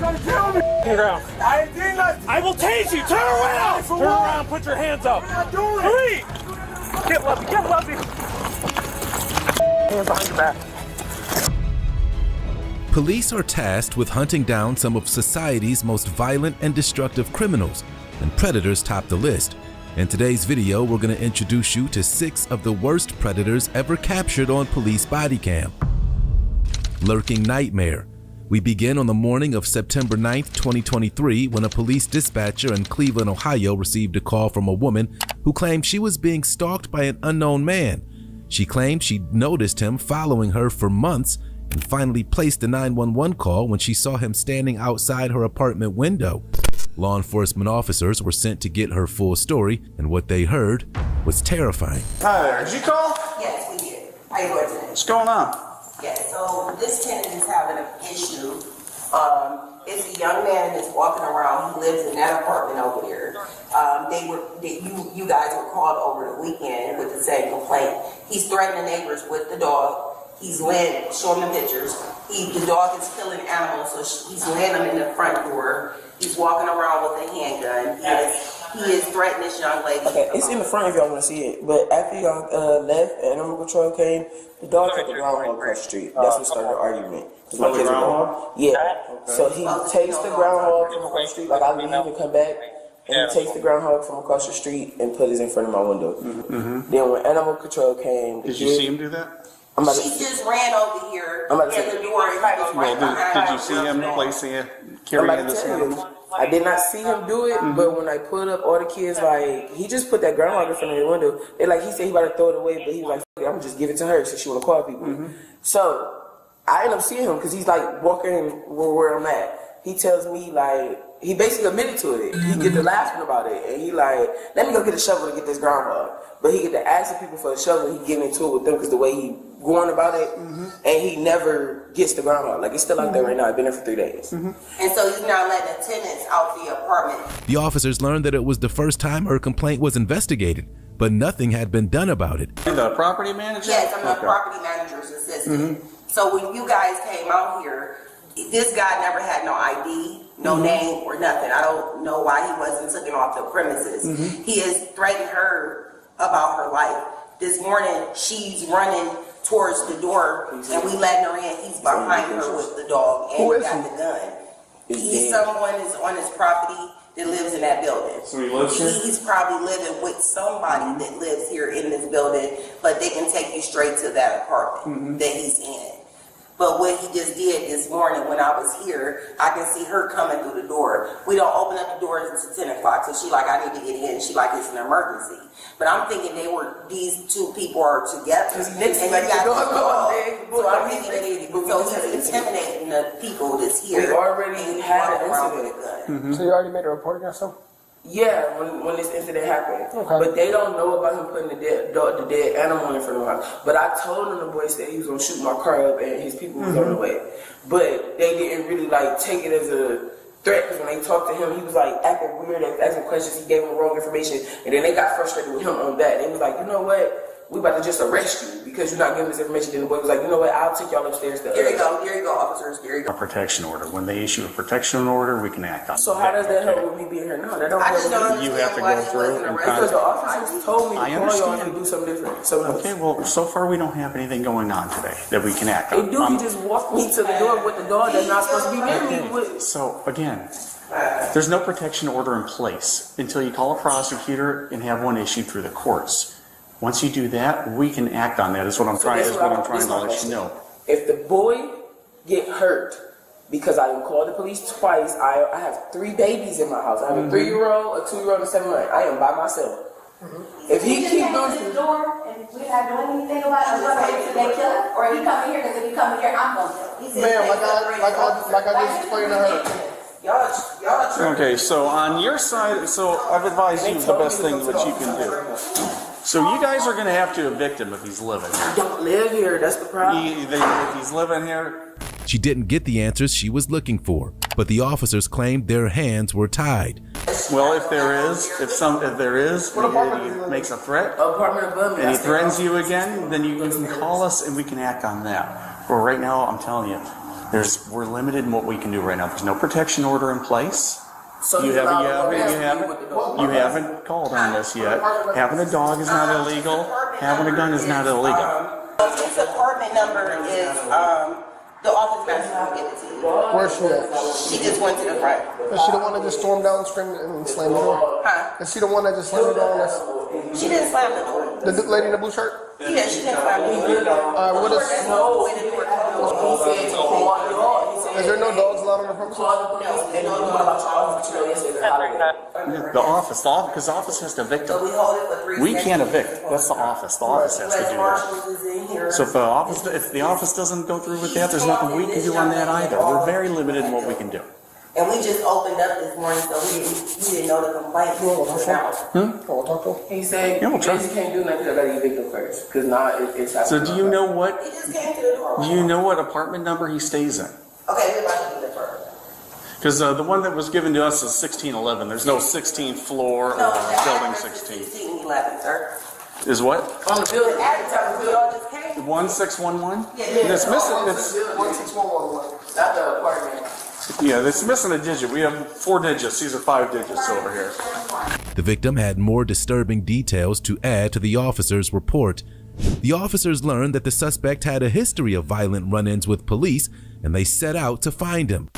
gonna kill me. Turn around. I did not. I will tase you. Turn around. Turn around. Put your hands up. I'm not doing it. Hurry. Get Lefty. Get Lefty. Hands behind your back. Police are tasked with hunting down some of society's most violent and destructive criminals, and predators top the list. In today's video, we're going to introduce you to 6 of the worst predators ever captured on police body cam. Lurking Nightmare. We begin on the morning of September 9th, 2023, when a police dispatcher in Cleveland, Ohio received a call from a woman who claimed she was being stalked by an unknown man. She claimed she'd noticed him following her for months and finally placed the 911 call when she saw him standing outside her apartment window. Law enforcement officers were sent to get her full story, and what they heard was terrifying. Hi there, did you call? Yes, we did. How you doing today? What's going on? Yes, so this tenant is having an issue. It's a young man that's walking around. He lives in that apartment over there. You guys were called over the weekend with the same complaint. He's threatening neighbors with the dog. He's showing them pictures. The dog is killing animals, so he's laying them in the front door. He's walking around with a handgun. He is threatening this young lady. Okay, it's in the front if y'all want to see it. But after y'all left, Animal Control came, the dog took the groundhog across the street. That's what started the argument. My kids are yeah. Okay. So he takes the groundhog from across the street, like I leave and come back, and he takes the groundhog from across the street and put it in front of my window. Mm-hmm. Then when Animal Control came, did you see him do that? She just ran over here in the door and he was right behind. Did you see him placing it, carrying this animal? I did not see him do it, but when I pulled up, all the kids, like, he just put that groundhog in front of the window. They he said he about to throw it away, but he was like, I'm going to just give it to her so she want to call people. So I end up seeing him because he's like walking where I'm at. He tells me, like, he basically admitted to it. He get to laughing about it, and he like, let me go get a shovel to get this groundhog. But he get to asking people for a shovel, he getting into it with them because the way he going about it, and he never gets the groundhog. Like, it's still out there right now. I've been there for 3 days. And so he's now letting the tenants out the apartment. The officers learned that it was the first time her complaint was investigated, but nothing had been done about it. The property manager? Yes, I'm the property manager's assistant. So when you guys came out here, this guy never had no ID, no name or nothing. I don't know why he wasn't taken off the premises. He has threatened her about her life. This morning, she's running towards the door, and we letting her in. He's behind her with the dog, and he got the gun. Someone is on his property that lives in that building. So he lives here? He's probably living with somebody that lives here in this building, but they can take you straight to that apartment that he's in. But what he just did this morning when I was here, I can see her coming through the door. We don't open up the doors until 10 o'clock, so she like, I need to get in. She like, it's an emergency. But I'm thinking these 2 people are together. And he got the dog. So I'm thinking that he's intimidating the people that's here. We already had an incident. So you already made a report against him? Yeah, when this incident happened. Okay. But they don't know about him putting the dead animal in front of him. But I told them the boys that he was going to shoot my car up and his people was on the way. But they didn't really take it as a threat, because when they talked to him, he was acting weird, asking questions, he gave them wrong information, and then they got frustrated with him on that. They was like, you know what? We about to just arrest you because you're not giving us information. Then the boy was like, you know what? I'll take y'all upstairs. Here you go, officers. Here you go. A protection order. When they issue a protection order, we can act on it. So how does that help with me being here? No, that don't help. You have to go through and because the officers told me to call y'all and do something different. Okay, well, so far we don't have anything going on today that we can act on. They do. He just walked me to the door with the dog that's not supposed to be near me. So again, there's no protection order in place until you call a prosecutor and have one issued through the courts. Once you do that, we can act on that. Is what I'm trying to let you know. If the boy get hurt because I called the police twice, I have 3 babies in my house. I have a 3-year-old, a 2-year-old, and a 7-month. I am by myself. If he keeps doing the door and we're not doing anything about it, I'm going to they kill him, or he coming here, because if he coming here, I'm going to kill him. Ma'am, like I just explained to her. Okay, so on your side, so I've advised you the best thing that you can do. So you guys are going to have to evict him if he's living here. I don't live here, that's the problem. If he's living here. She didn't get the answers she was looking for, but the officers claimed their hands were tied. Well, if there is, and he makes a threat, and he threatens you again, then you can call us and we can act on that. Well, right now, I'm telling you, We're limited in what we can do right now. There's no protection order in place. So You he's allowed haven't called on this yet. Having a dog is not illegal. Having a gun is not illegal. His apartment number is, the office manager will give it to you. Where's she at? She just went to the front. Is she the one that just stormed down and screamed and slammed the door? Huh? Is she the one that just slammed the door on us? She didn't slam the door. The lady in the blue shirt? Yeah, she didn't slam the door. What is? He said to call the dog. He said, Is there no dogs allowed on the premises? call the police. And what about your office? You know, yesterday, The office, because the office has to evict So we them. hold it for 3 We seconds. can't evict. That's the office. The office has to do that. Marshals is in here. So if the office doesn't go through with that, there's nothing we can do on that either. We're very limited in what we can do. And we just opened up this morning, so we didn't know the complaint was out. He said, Yeah, we'll try. you can't do nothing. I gotta evict them first. Because now it's happening. So do you know what? He just came to the door. Do you know what apartment number he stays in? Okay, we're about to do the first. Because the one that was given to us is 1611. There's no 16th floor or No, the building address is 16. 1611, sir. Is what? On the building. The address, we all just came. 1611? Yeah. It's missing. It's, 16111. Not the apartment. yeah, it's missing a digit. We have 4 digits. These are 5 digits over here. The victim had more disturbing details to add to the officer's report. The officers learned that the suspect had a history of violent run-ins with police, and they set out to find him.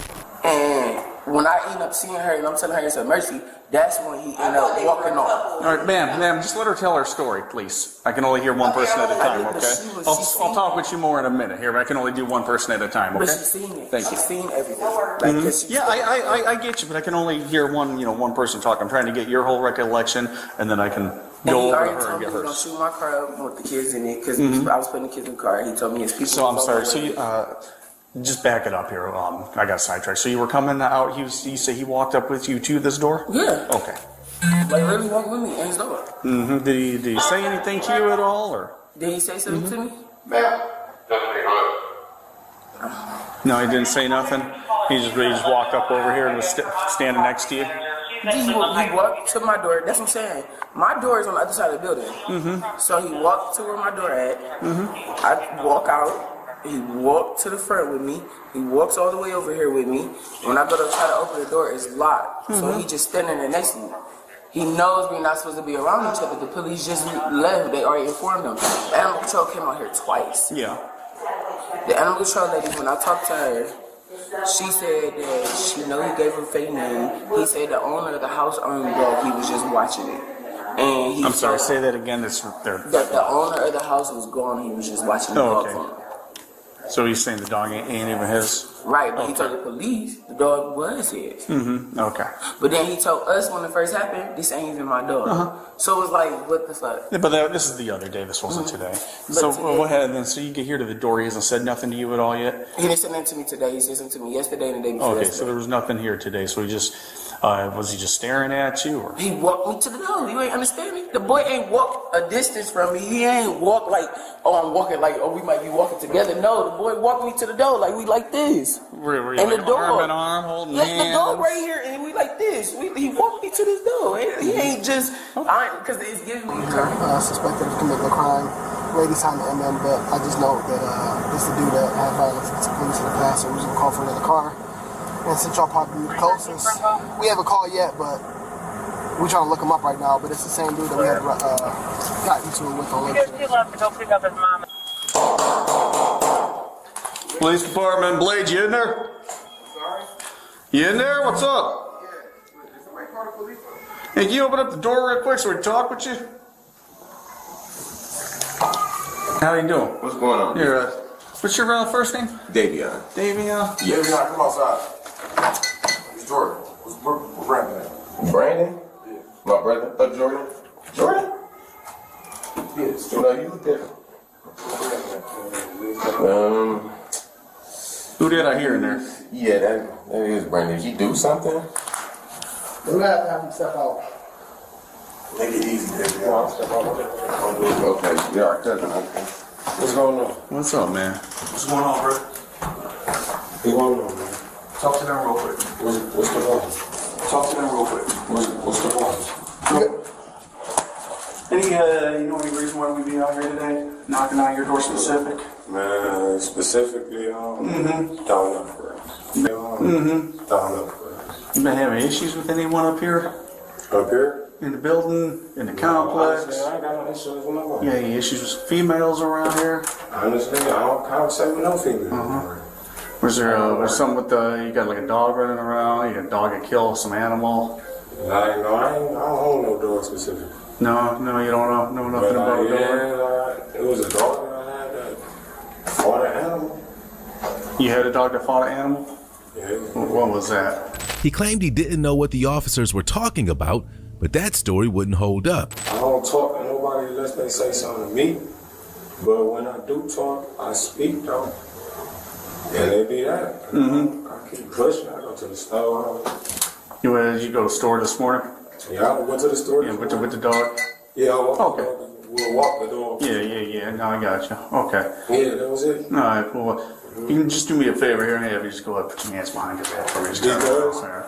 And when I end up seeing her and I'm telling her it's a mercy, that's when he ended up walking off. All right, ma'am, just let her tell her story, please. I can only hear one person at a time, but okay? I'll talk with you more in a minute here, but I can only do one person at a time, okay? But she's seen it. Thank you. She's seen everything. Like, 'cause she- Yeah, I get you, but I can only hear one person talk. I'm trying to get your whole recollection, and then I can And go he over to already her told and me get he was gonna hers. shoot my car up with the kids in it because I was putting the kids in the car. He told me his people. So I'm was sorry. on So the way. just back it up here. I got sidetracked. So you were coming out. You say he walked up with you to this door? Yeah. Okay. Like really walked with me in his door. Mm-hmm. Did he say anything to you at all, or? Did he say something to me? No, he didn't say nothing. He just walked up over here and was standing next to you. He walked to my door. That's what I'm saying. My door is on the other side of the building. So he walked to where my door at. I walk out. He walked to the front with me. He walks all the way over here with me. When I go to try to open the door, it's locked. So he just standing there next to me. He knows we're not supposed to be around each other. The police just left. They already informed him. Animal control came out here twice. Yeah. The animal control lady, when I talked to her, she said that she know he gave her fake name. He said the owner of the house owned the dog. He was just watching it. And he I'm sorry. said Say that again. It's there. that the owner of the house was gone. He was just watching the dog okay. for him. So he's saying the dog ain't even his. Right, but he told the police the dog was his. Okay. But then he told us when it first happened, this ain't even my dog. So it was like, what the fuck? Yeah, but this is the other day. This wasn't today. So today- what happened then? So you get here to the door. He hasn't said nothing to you at all yet. He didn't say nothing to me today. He said something to me yesterday and the day before Okay. So yesterday. there was nothing here today. So he just was he just staring at you, or? He walked me to the door. You ain't understanding? The boy ain't walked a distance from me. He ain't walked like, oh, I'm walking like, oh, we might be walking together. No, the boy walked me to the door like we like this. Were you And like the door. arm in arm, holding Like hands? the door right here, and we like this. He walked me to this door. He ain't just, because it's giving me Suspected of committing a crime. Lady's time to MM, but I just know that this is the dude that had violence against the police in the past, so we was gonna call for another car. And since y'all probably the closest, we haven't called yet, but we're trying to look him up right now. But it's the same dude that we had gotten to it with on Lake. He left to go pick up his mom. Police department, Blade, you in there? Sorry? You in there? What's up? Yeah. Is somebody called the police? Hey, can you open up the door real quick so we can talk with you? How you doing? What's going on? You're, what's your first name? Davion. Davion? Yes. Come outside. It's Jordan. Where's Brandon at? Brandon? Yeah. My brother? Jordan? Jordan? Yes. You know, you look different. Who did I hear in there? Yeah, that is Brandon. Did he do something? We're gonna have to have him step out. Make it easy, baby. Okay, yeah, our cousin. Okay. What's going on? What's up, man? What's going on, bro? What's going on, man? Talk to them real quick. What's the problem? Talk to them real quick. What's the problem? Any, you know any reason why we be out here today? knocking on your door specific? Man, specifically, down up for down up for You been having issues with anyone up here? Up here? In the building? In the complex? Honestly, I ain't got no issues with nobody. You got any issues with females around here? Honestly, I don't conversate with no female. Was there something with you got like a dog running around? You got a dog that killed some animal? I don't own no dog specific. No, you don't know nothing about a dog? It was a dog that I had that fought an animal. You had a dog that fought an animal? Yeah. What was that? He claimed he didn't know what the officers were talking about, but that story wouldn't hold up. I don't talk to nobody unless they say something to me. But when I do talk, I speak though. And it be that. I keep pushing. I go to the store. Did you go to the store this morning? Yeah, I went to the store. Yeah, with the dog? Yeah, I walked Okay. We'll walk the dog. Yeah. No, I got you. Okay. Yeah, that was it. All right, well, you can just do me a favor here and have you just go ahead and put your hands behind your back for me. Just turn around.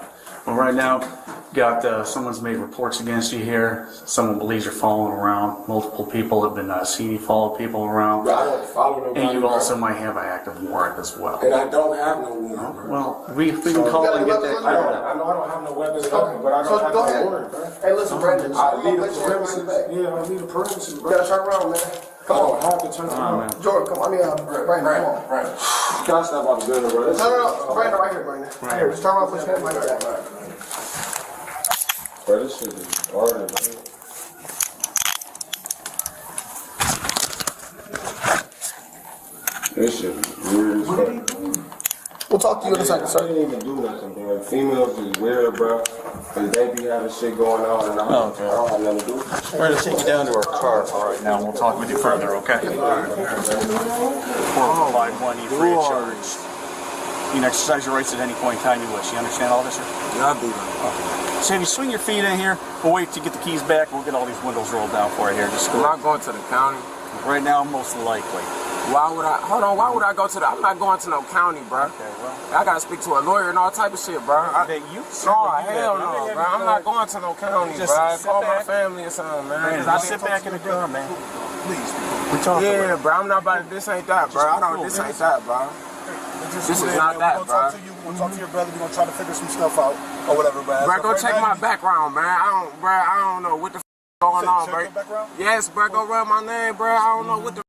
Well, right now, got someone's made reports against you here. Someone believes you're following around. Multiple people have been seen you follow people around. Bro, I don't follow nobody. And you also might have an active warrant as well. And I don't have no warrant, bro. Well, we can call and get that. I know I don't have no weapons, but I don't have no warrant, bro. Hey, listen, Brandon. I leave the premises. Yeah, I leave the premises, bro. You gotta turn around, man. Come on. I have to turn around. Jordan, come on. Brandon, come on. Brandon. Can I stop out the building, bro? No. Brandon, right here, Brandon. Right here. Just turn around, put your hand right there. Bro, this shit is hard, man. This shit is weird as fuck. We'll talk to you in a second, I sir. didn't even do nothing, bro. Females is weird, bro. Cause they be having shit going on and I don't have nothing to do. We're going to take you down to our car right now and we'll talk with you further, okay? 451, you free of charge. You can exercise your rights at any point in time you wish. You understand all this, sir? Yeah, I do that. Okay. So if you swing your feet in here, we'll wait to get the keys back. We'll get all these windows rolled down for you here. Just I'm not going to the county. right now, most likely. Why would I? Hold on. Why would I go to the? I'm not going to no county, bro. Okay, well. I gotta speak to a lawyer and all type of shit, bro. You No, hell no, bro. I'm not going to no county, Just bro. sit Call my back. family or something, man. Just sit back in the car, man. Please. We talking. Yeah, bro. I'm not about to. This ain't that, bro. I don't. This ain't that, bro. This is not that, bro. We're gonna talk to your brother. We're gonna try to figure some stuff out or whatever, bro. Bro, go check my background, man. I don't know what the going on, bro. Check your background? Yes, bro. Go run my name, bro. I don't know what the.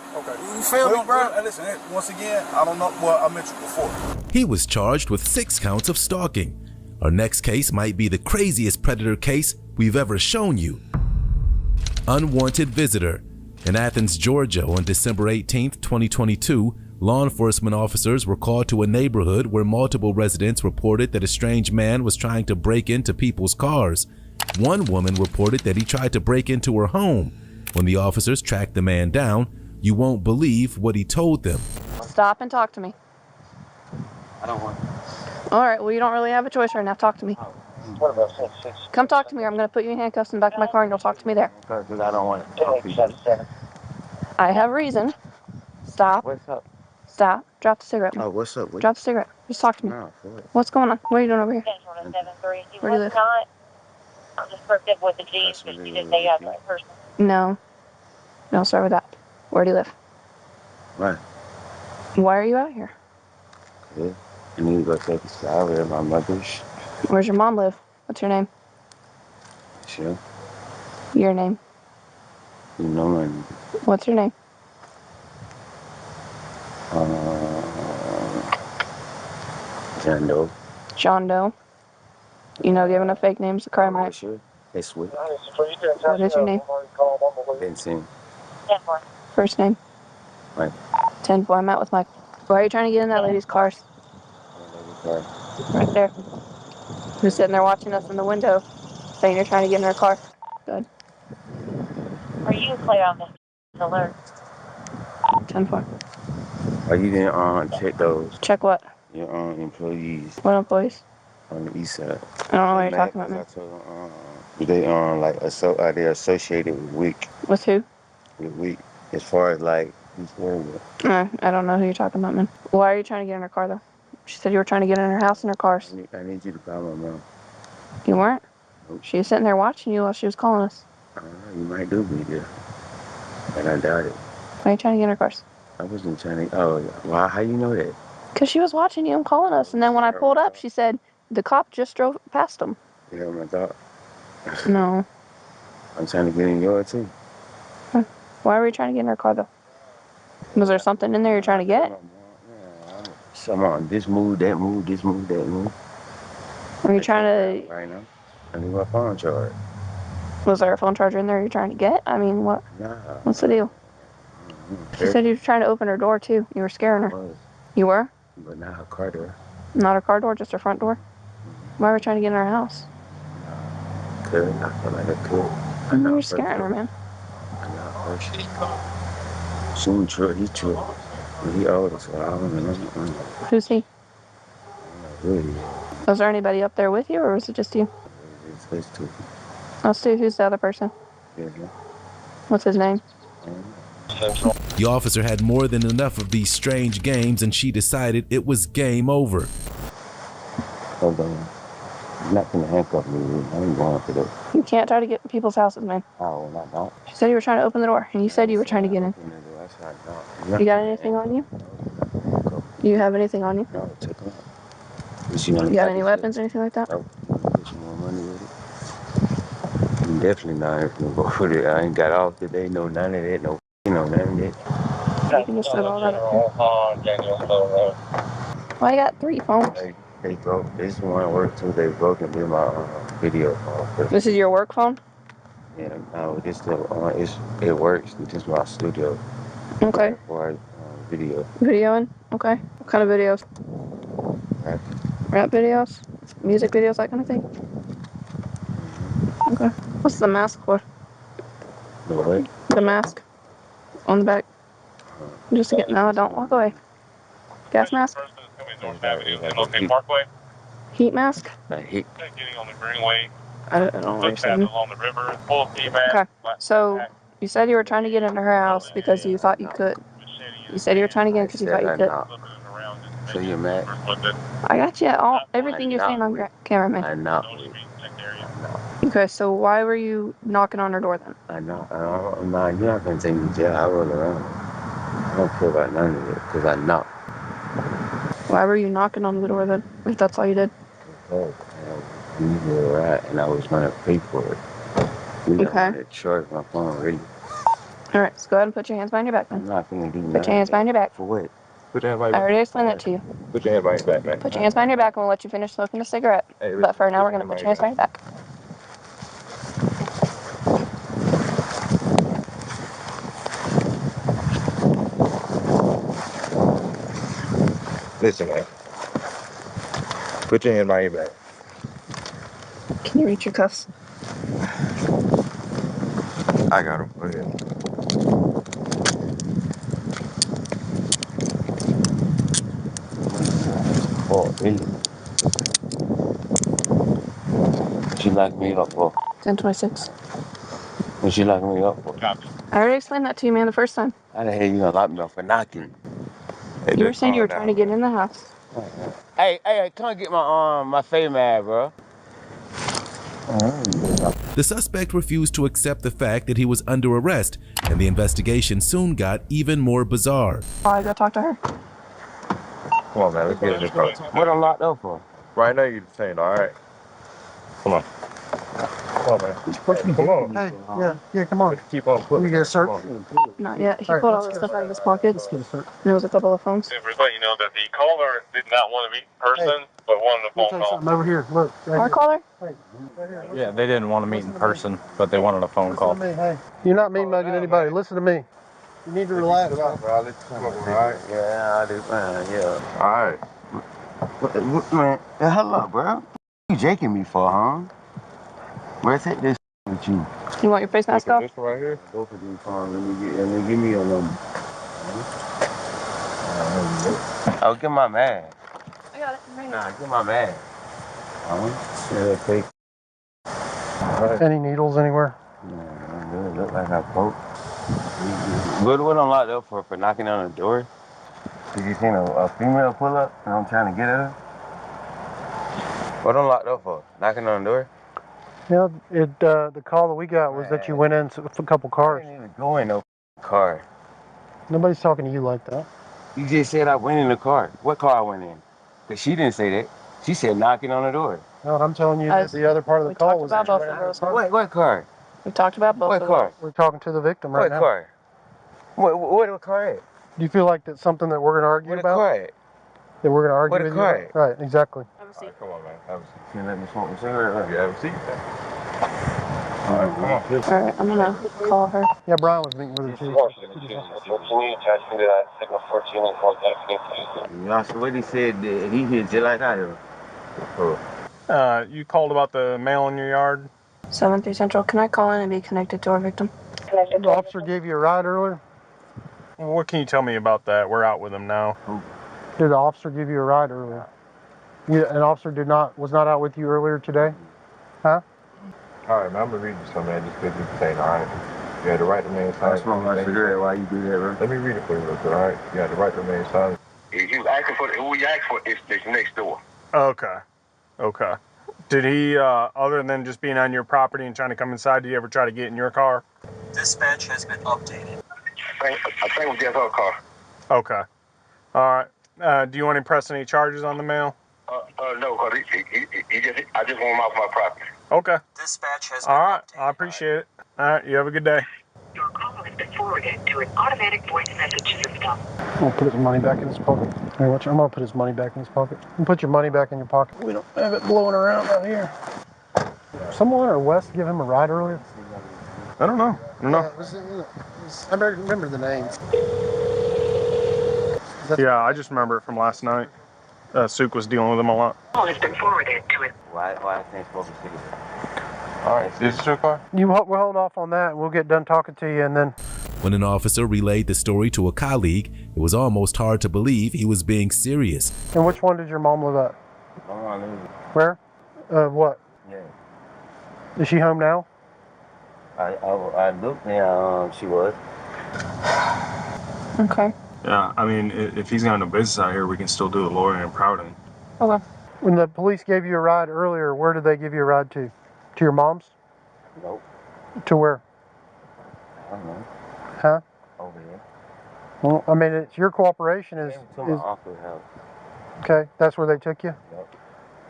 Okay. You feel me, bro? Listen, once again, I don't know what I mentioned before. He was charged with 6 counts of stalking. Our next case might be the craziest predator case we've ever shown you. Unwanted visitor. In Athens, Georgia on December 18, 2022, law enforcement officers were called to a neighborhood where multiple residents reported that a strange man was trying to break into people's cars. One woman reported that he tried to break into her home. When the officers tracked the man down, you won't believe what he told them. Stop and talk to me. I don't want. All right, well, you don't really have a choice right now. Talk to me. What about 6? Come talk to me, or I'm going to put you in handcuffs in the back of my car and you'll talk to me there. Because I don't want to talk to you. I have reason. Stop. What's up? Stop. Drop the cigarette. Oh, what's up? Drop the cigarette. Just talk to me. No, for what? What's going on? What are you doing over here? Where do you live? I'm just perked up with the G's, but you didn't say you had the right person. No. Don't start with that. Where do you live? Right. Why are you out here? Yeah. I need to go take a shower at my mother's. Where's your mom live? What's your name? Sure. Your name. You know my name. What's your name? John Doe. John Doe. You know giving up fake names is a crime, right? Sure. Hey, sweet. What is your name? Vincent. First name? Right. 10-4. I'm out with Mike. Why are you trying to get in that lady's car? Right there. Who's sitting there watching us in the window, saying you're trying to get in her car? Good. Are you clear on this alert? 10-4. Are you didn't check those? Check what? Your employees What employees? on the east side. I don't know what you're talking about, man. I told them, they they're associated with WIC. With who? With WIC. As far as like this area. I don't know who you're talking about, man. Why are you trying to get in her car, though? She said you were trying to get in her house and her cars. I need you to call my mom. You weren't? Nope. She was sitting there watching you while she was calling us. I don't know, you might do be there. And I doubt it. Why are you trying to get in her car? I wasn't trying to. Oh, wow. How you know that? Because she was watching you and calling us. And then when I pulled up, she said the cop just drove past them. You heard my thought? No. I'm trying to get in yours too. Why were you trying to get in her car, though? Was there something in there you're trying to get? Some on this move, that move, this move, that move. Were you trying to... Right now? I need my phone charged. Was there a phone charger in there you're trying to get? I mean, what? Nah. What's the deal? She said you were trying to open her door, too. You were scaring her. You were? But not her car door. Not her car door, just her front door? Why were you trying to get in her house? Could. I feel like I could. You were scaring her, man. I know first. Soon truck, he truck. He older, so I don't know. Who's he? Really? Was there anybody up there with you, or was it just you? It's two. Let's see, who's the other person? Yeah. What's his name? The officer had more than enough of these strange games, and she decided it was game over. Hold on. You're not gonna handcuff me. I ain't going for that. You can't try to get in people's houses, man. Oh, I don't. She said you were trying to open the door, and you said you were trying to get in. You got anything on you? Do you have anything on you? No, take them out. You got any weapons or anything like that? No. Get some more money with it. I'm definitely not gonna go for it. I ain't got off today. No, none of that. No, none of that. You can just put all that up here. Well, I got 3 phones. They broke. This one worked too. They broke and did my video phone. This is your work phone? Yeah, no, this it works. This is my studio. Okay. For video. Videoing? Okay. What kind of videos? Rap videos? Music videos, that kind of thing? Okay. What's the mask for? The what? The mask. On the back. Just to get... No, don't walk away. Gas mask? Heat mask? Heat. I don't know what you're saying. Okay. So, you said you were trying to get into her house because you thought you could. You said you were trying to get in because you thought you could. So you're mad? I got you. Everything you're saying on camera, man. I know. Okay, so why were you knocking on her door then? I know. Nah, you're not gonna take me to jail. I roll around. I don't care about none of it because I know. Why were you knocking on the door then, if that's all you did? Oh, I needed a ride and I was gonna pay for it. Okay. Charge my phone ready. Alright, let's go ahead and put your hands behind your back then. I'm not gonna do nothing. Put your hands behind your back. For what? Put your hands I behind your back. already explained that to you. Put your hands behind your back, man. Put your hands behind your back and we'll let you finish smoking the cigarette. Hey, but for now, we're gonna put your hands behind your back. Listen, man. Put your hand behind your back. Can you reach your cuffs? I got him. Go ahead. Oh, really? What you locked me up for? 1026. What you locked me up for? I already explained that to you, man, the first time. How the hell you gonna lock me up for knocking? Hey, you were saying you were trying to get in the house. Hey, come get my face mad, bro. The suspect refused to accept the fact that he was under arrest, and the investigation soon got even more bizarre. Oh, I gotta talk to her. Come on, man, let's get in this car. What I'm locked up for? Right now, you're detained, all right? Come on. Come on, man. Come on. Hey, yeah, come on. Keep on putting. We get a search? Not yet. He pulled all this stuff out of his pockets. And there was a couple of phones. We're letting you know that the caller did not want to meet in person, but wanted a phone call. Over here, look. Right Our caller? Yeah, they didn't want to meet in person, but they wanted a phone call. Hey, you're not mean mugging anybody. Listen to me. You need to relax. All right. Yeah, I do. Yeah. All right. What, man? Hello, bro. What you jaking me for, huh? Where's that this with you? You want your face mask off? This right here? Both of these phones. Let me give me your number. Oh, get my man. I got it. Right Nah, get my man. Yeah, take. Any needles anywhere? No, it look like I broke. What I'm locked up for knocking on the door? Did you see a female pull up and I'm trying to get at her? What I'm locked up for? Knocking on the door? Yeah, the call that we got was that you went in a couple cars. I didn't even go in no car. Nobody's talking to you like that. You just said I went in the car. What car I went in? Because she didn't say that. She said knocking on the door. No, I'm telling you that the other part of the call was that you went in the car. What car? We talked about both What of car? those. We're talking to the victim right now. What car? What car at? Do you feel like that's something that we're going to argue What about? car at? That we're going to argue What with you car about? at? Right, exactly. Have a seat. Come on, man. Have a seat. Can you let me smoke a cigarette? Yeah, have a seat. All right, come on. Alright, I'm gonna call her. Yeah, Brian was meeting with her too. Yeah, so what he said, that he hit just like I do. You called about the mail in your yard? 7-3 Central, can I call in and be connected to our victim? The officer gave you a ride earlier? Well, what can you tell me about that? We're out with him now. Did the officer give you a ride earlier? An officer was not out with you earlier today? Huh? All right, man, I'm gonna read you something, man, just because you're saying, all right. You had the right to remain silent. Smoke my cigarette while you do that, bro. Let me read it for you real quick, all right? You had the right to remain silent. He was asking for who he asked for is next door. Okay. Okay. Did he, other than just being on your property and trying to come inside, did he ever try to get in your car? Dispatch has been updated. I think it was just her car. Okay. All right. Do you want to press any charges on the mail? No, because I just want him off my property. Okay. Dispatch has been All right. updated. I appreciate it. All right. You have a good day. Your call has been forwarded to an automatic voice message system. I'm going to put his money back in his pocket. Hey, watch, I'm going to put his money back in his pocket. You put your money back in your pocket. We don't have it blowing around out here. Someone or Wes give him a ride earlier? I don't know. I don't know. I remember the names. Yeah, I just remember it from last night. Suk was dealing with him a lot. Call has been forwarded to it. Why I can't smoke a cigarette? All right, this is your car? We'll hold off on that. We'll get done talking to you and then... When an officer relayed the story to a colleague, it was almost hard to believe he was being serious. And which one did your mom live at? My mom lives. Where? What? Yeah. Is she home now? I looked and she was. Okay. Yeah, I mean, if he's got no business out here, we can still do the lawyer and Prouden. Okay. When the police gave you a ride earlier, where did they give you a ride to? To your mom's? Nope. To where? I don't know. Huh? Over here. Well, I mean, it's your cooperation is... To my uncle's house. Okay, that's where they took you? Yep.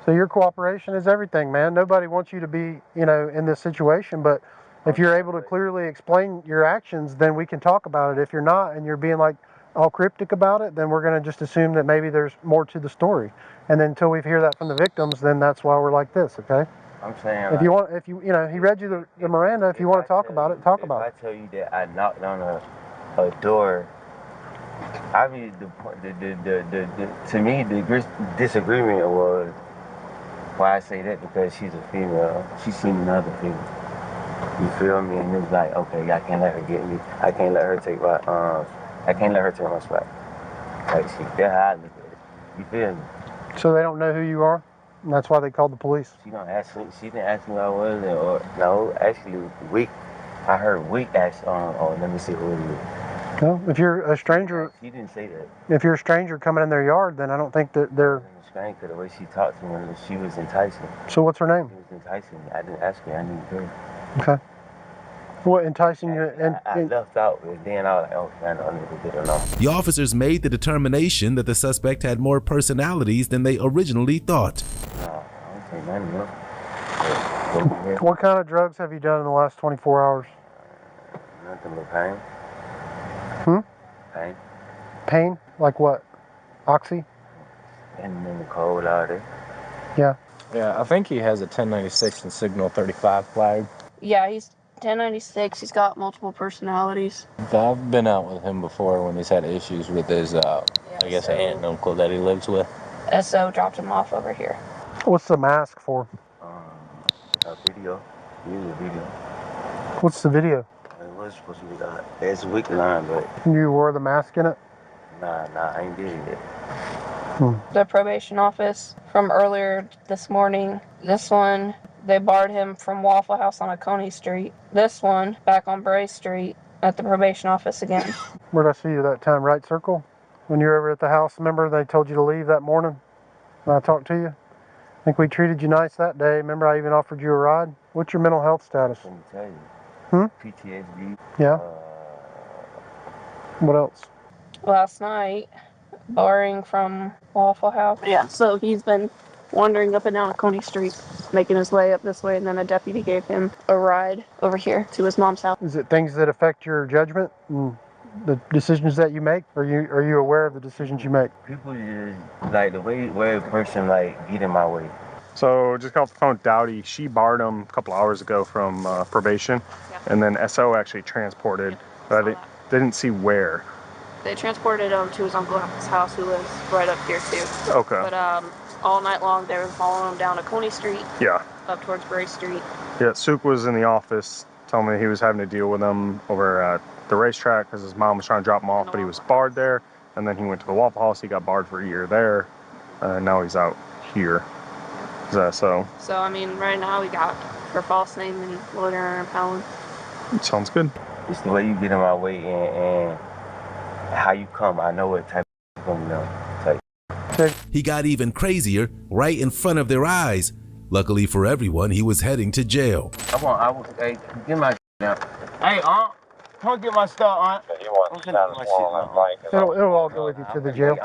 So your cooperation is everything, man. Nobody wants you to be, in this situation, but if you're able to clearly explain your actions, then we can talk about it. If you're not, and you're being like all cryptic about it, then we're going to just assume that maybe there's more to the story. And then until we hear that from the victims, then that's why we're like this, okay? I'm saying, if you want, he read you the Miranda. If you want to talk about it, talk about it. If I tell you that I knocked on a door, I mean, to me, the disagreement was why I say that, because she's a female. She's seen another female. You feel me? And it was like, okay, I can't let her get me. I can't let her take my spot. Like, that's how I look at it. You feel me? So they don't know who you are, and that's why they called the police. She didn't ask me who I was, no. Actually, I heard Week ask. Oh, let me see who it is. Well, if you're a stranger, she didn't say that. If you're a stranger coming in their yard, then I don't think that they're. Strange, because the way she talked to me, she was enticing. So what's her name? She was enticing me. I didn't ask her. I didn't care. Okay. What enticing you? I left out, and then I was like, oh, man, I need to get her number. The officers made the determination that the suspect had more personalities than they originally thought. No, I don't say nothing else. What kind of drugs have you done in the last 24 hours? Nothing but pain. Pain. Pain? Like what? Oxy? And in the cold out there. Yeah. Yeah, I think he has a 1096 and Signal 35 flag. Yeah, he's 1096. He's got multiple personalities. I've been out with him before when he's had issues with his, aunt and uncle that he lives with. SO dropped him off over here. What's the mask for? A video. Use a video. What's the video? It was supposed to be it's a week line, but... You wore the mask in it? Nah, I ain't did it yet. The probation office from earlier this morning. This one, they barred him from Waffle House on Oconee Street. This one, back on Bray Street at the probation office again. Where'd I see you that time? Right circle? When you were over at the house, remember they told you to leave that morning when I talked to you? I think we treated you nice that day. Remember I even offered you a ride? What's your mental health status? Let me tell you. Hmm? PTSD. Yeah. What else? Last night, borrowing from Waffle House. Yeah, so he's been wandering up and down Coney Street, making his way up this way, and then a deputy gave him a ride over here to his mom's house. Is it things that affect your judgment and the decisions that you make? Are you aware of the decisions you make? People just like the way a person like get in my way. So just got off the phone with Dowdy. She barred him a couple hours ago from probation, and then SO actually transported, but they didn't see where. They transported him to his uncle's house, who lives right up here too. Okay. But all night long they were following him down to Coney Street. Yeah. Up towards Bray Street. Yeah, Suk was in the office telling me he was having to deal with them over at the racetrack because his mom was trying to drop him off, but he was barred there. And then he went to the Waffle House. He got barred for a year there. Now he's out here. Is that so? So I mean, right now we got for false name and loitering and impounding. Sounds good. It's the way you get in my way and how you come. I know what type of come type. He got even crazier right in front of their eyes. Luckily for everyone, he was heading to jail. Hey, get my now. Hey, come get my stuff, Aunt. It'll all go with you to the jail.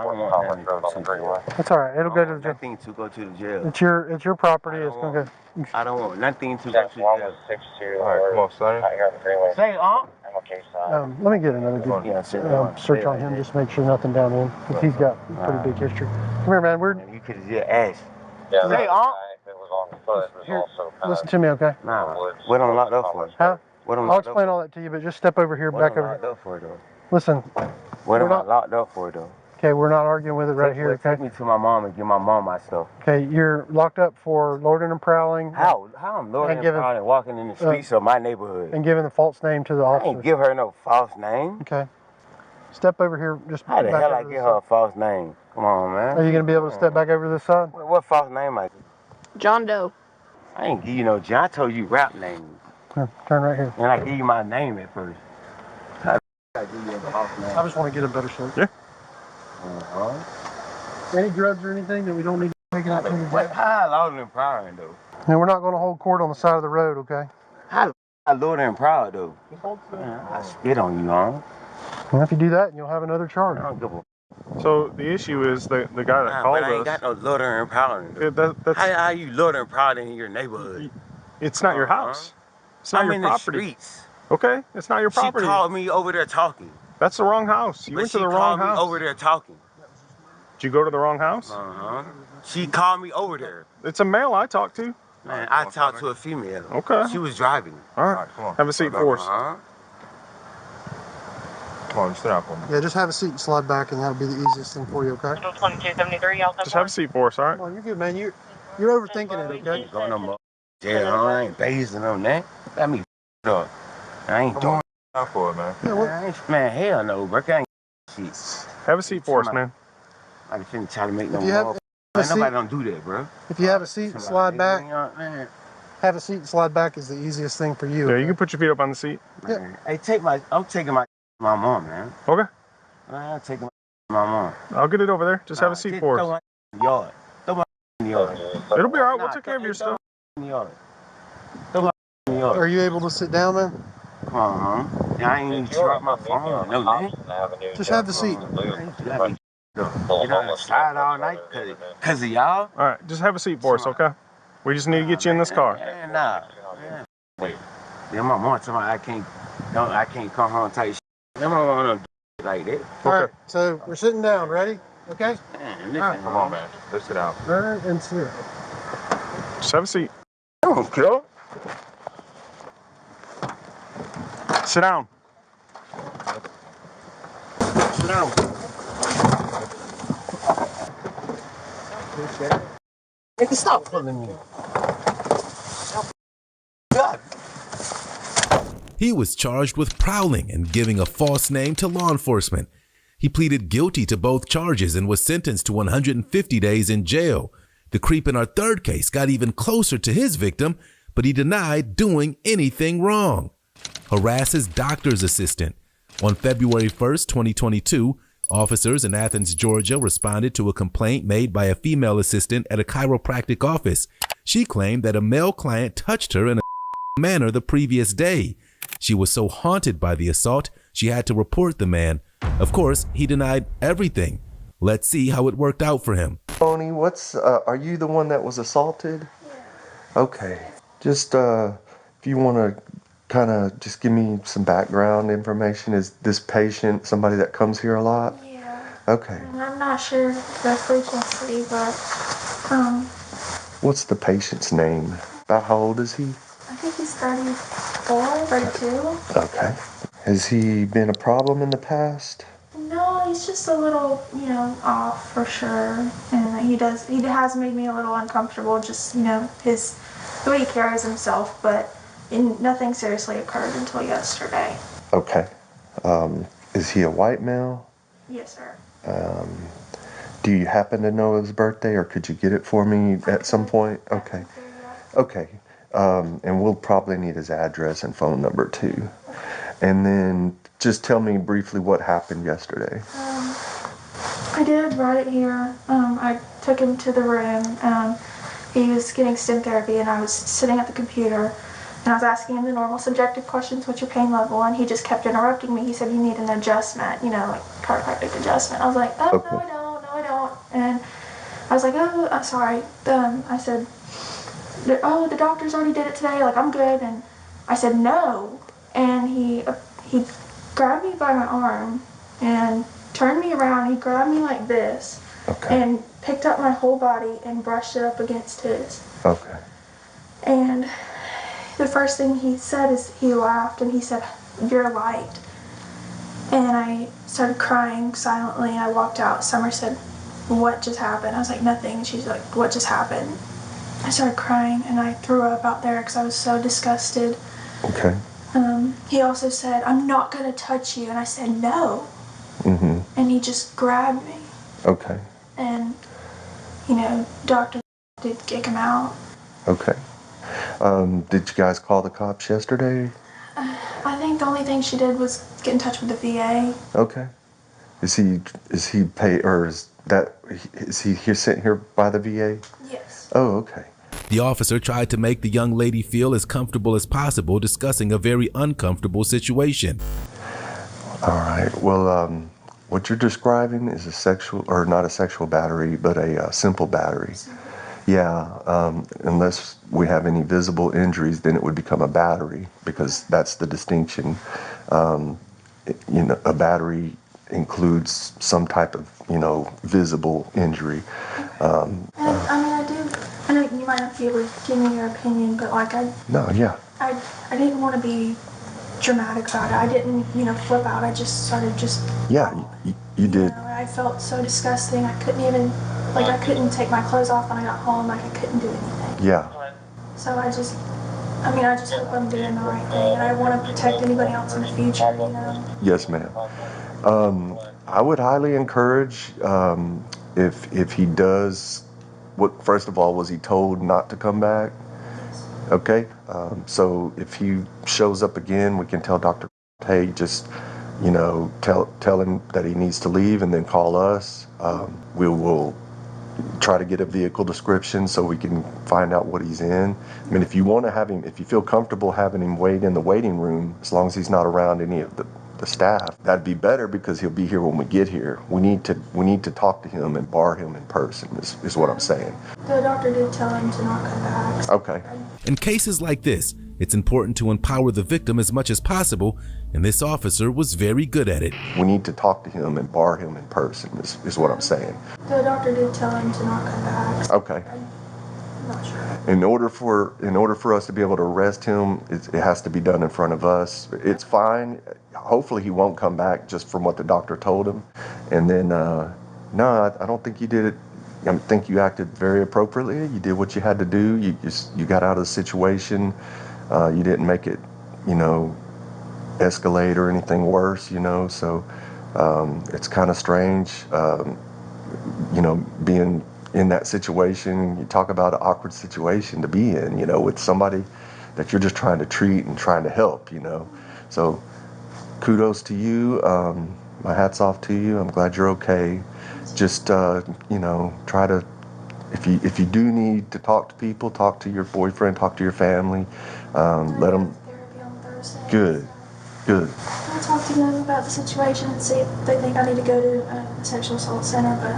That's all right. It'll go to the jail. Nothing to go to the jail. It's your property. It's gonna go. I don't want nothing to go to the jail. All right, come on, son. Say, Let me get another good search on him, just to make sure nothing down in, because he's got a pretty big history. Come here, man. You could have just asked. Yeah, hey, Here, listen to me, okay? Nah, what I'm locked up for? Huh? What I'm I'll locked explain up all that to you, but just step over here, for? back What I'm over locked here. up for, though? Listen. What am I locked up for, though? Okay, we're not arguing with it right here, okay? Take me to my mom and give my mom my stuff. Okay, you're locked up for loitering and prowling. How I'm loitering and prowling, walking in the streets of my neighborhood. And giving the false name to the officer. I ain't give her no false name. Okay. Step over here. Just how the back hell I over give her a false name? Come on, man. Are you going to be able to step back over to this side? What false name I give? John Doe. I ain't give you no John. I told you rap names. Here, turn right here. And I gave you my name at first. How the I give you a false name? I just want to get a better search. Yeah. Any drugs or anything that we don't need to take it out to the jail? How loading and prowling, though? And we're not going to hold court on the side of the road, okay? How I loading and proud, though? Man, I spit on you, huh? Well, if you do that, you'll have another charge. I don't give a. So the issue is the guy that called us. I ain't got no loader and prowling. How you loader and prowling in your neighborhood? It's not your house. It's not your property. In the streets. Okay, it's not your property. She called me over there talking. That's the wrong house. You went to the wrong house. She called me over there talking. Did you go to the wrong house? She called me over there. It's a male I talked to. Man, I talked to a female. Okay. She was driving. All right, come on. Have a seat for us. Come on, sit down for me. Yeah, just have a seat and slide back, and that'll be the easiest thing for you, okay? 2273. Just have a seat for us, all right? Come on, you're good, man. You're overthinking it, okay? Go no more. Yeah, I ain't basing on that. Got me up. I ain't doing for it, man. Yeah, man, hell no, bro. I ain't shit. Have a seat for us, man. I ain't finna try to make no more. Nobody don't do that, bro. If you have a seat and slide back, have a seat and slide back is the easiest thing for you. Yeah, you can put your feet up on the seat. Yeah. Hey, I'm taking my mom, man. Okay. I'm taking my mom. I'll get it over there. Just have a seat for us. Yard. Throw my yard. It'll be all right. We'll take care of your stuff. Yard. Throw my yard. Are you able to sit down, man? I ain't even drop my phone. No, man. Just have the seat. You know, slide all night because of y'all. All right, just have a seat for us, okay? We just need to get you in this car. Nah. Wait. Then my mom told me I can't come home type shit. Then my mom don't do like that. All right, so we're sitting down. Ready? Okay? Man, listen, come on, man. Let's sit down. Turn and sit. Just have a seat. I don't care. Sit down. Sit down. Nigga, stop pulling me. God. He was charged with prowling and giving a false name to law enforcement. He pleaded guilty to both charges and was sentenced to 150 days in jail. The creep in our third case got even closer to his victim, but he denied doing anything wrong. Harass his doctor's assistant. On February 1st, 2022, officers in Athens, Georgia responded to a complaint made by a female assistant at a chiropractic office. She claimed that a male client touched her in a manner the previous day. She was so haunted by the assault, she had to report the man, Of course, he denied everything. Let's see how it worked out for him. Tony, are you the one that was assaulted? Yeah. Okay. Just, if you want to kind of just give me some background information. Is this patient somebody that comes here a lot? Yeah. Okay. I'm not sure the frequency, but, What's the patient's name? About how old is he? I think he's 34, 32. Okay. Has he been a problem in the past? No, he's just a little, off for sure. And he has made me a little uncomfortable, just, the way he carries himself, but nothing seriously occurred until yesterday. Okay. Is he a white male? Yes, sir. Do you happen to know his birthday, or could you get it for me at some point? Okay. Okay. And we'll probably need his address and phone number too. And then just tell me briefly what happened yesterday. I did write it here. I took him to the room. He was getting stim therapy, and I was sitting at the computer, and I was asking him the normal subjective questions, what's your pain level? And he just kept interrupting me. He said, you need an adjustment, like chiropractic adjustment. I was like, oh, okay. No, I don't. And I was like, oh, I'm sorry. I said, oh, the doctors already did it today, like, I'm good. And I said, no. And he grabbed me by my arm and turned me around. He grabbed me like this, and picked up my whole body and brushed it up against his. Okay. And the first thing he said is he laughed, and he said, you're light. And I started crying silently. I walked out. Summer said, what just happened? I was like, nothing. And she's like, what just happened? I started crying, and I threw up out there because I was so disgusted. Okay. He also said, I'm not going to touch you. And I said, no. Mm-hmm. And he just grabbed me. Okay. And, doctor did kick him out. Okay. Did you guys call the cops yesterday? I think the only thing she did was get in touch with the VA. Okay. Is he paid, or is he here sent here by the VA? Yes. Oh, okay. The officer tried to make the young lady feel as comfortable as possible, discussing a very uncomfortable situation. All right. Well, what you're describing is not a sexual battery, but a simple battery. Yeah. Unless we have any visible injuries, then it would become a battery, because that's the distinction. A battery includes some type of, visible injury. I know you might not be able to give me your opinion, but No, yeah. I didn't want to be dramatic about it. I didn't, flip out. I just started Yeah, you did. I felt so disgusting. I couldn't even, I couldn't take my clothes off when I got home. I couldn't do anything. Yeah. So I just hope I'm doing the right thing, and I want to protect anybody else in the future, Yes, ma'am. I would highly encourage, if he does, first of all, was he told not to come back? Okay. So if he shows up again, we can tell Dr. Hey, just, tell him that he needs to leave, and then call us. We will try to get a vehicle description so we can find out what he's in. I mean, if you want to have him, if you feel comfortable having him wait in the waiting room, as long as he's not around any of the staff, that'd be better, because he'll be here when we get here. We need to talk to him and bar him in person, is what I'm saying. The doctor did tell him to not come back. Okay. In cases like this, it's important to empower the victim as much as possible, and this officer was very good at it. We need to talk to him and bar him in person, is what I'm saying. The doctor did tell him to not come back. Okay. I'm not sure. In order for us to be able to arrest him, it has to be done in front of us. It's fine. Hopefully he won't come back, just from what the doctor told him. And then, no, I don't think you did it. I think you acted very appropriately. You did what you had to do. You got out of the situation. You didn't make it, escalate or anything worse, So it's kind of strange, being in that situation. You talk about an awkward situation to be in, with somebody that you're just trying to treat and trying to help, So kudos to you. My hat's off to you. I'm glad you're okay. Just, try to, if you do need to talk to people, talk to your boyfriend, talk to your family. Let them. Good. to talk to them about the situation and see if they think I need to go to a sexual assault center, but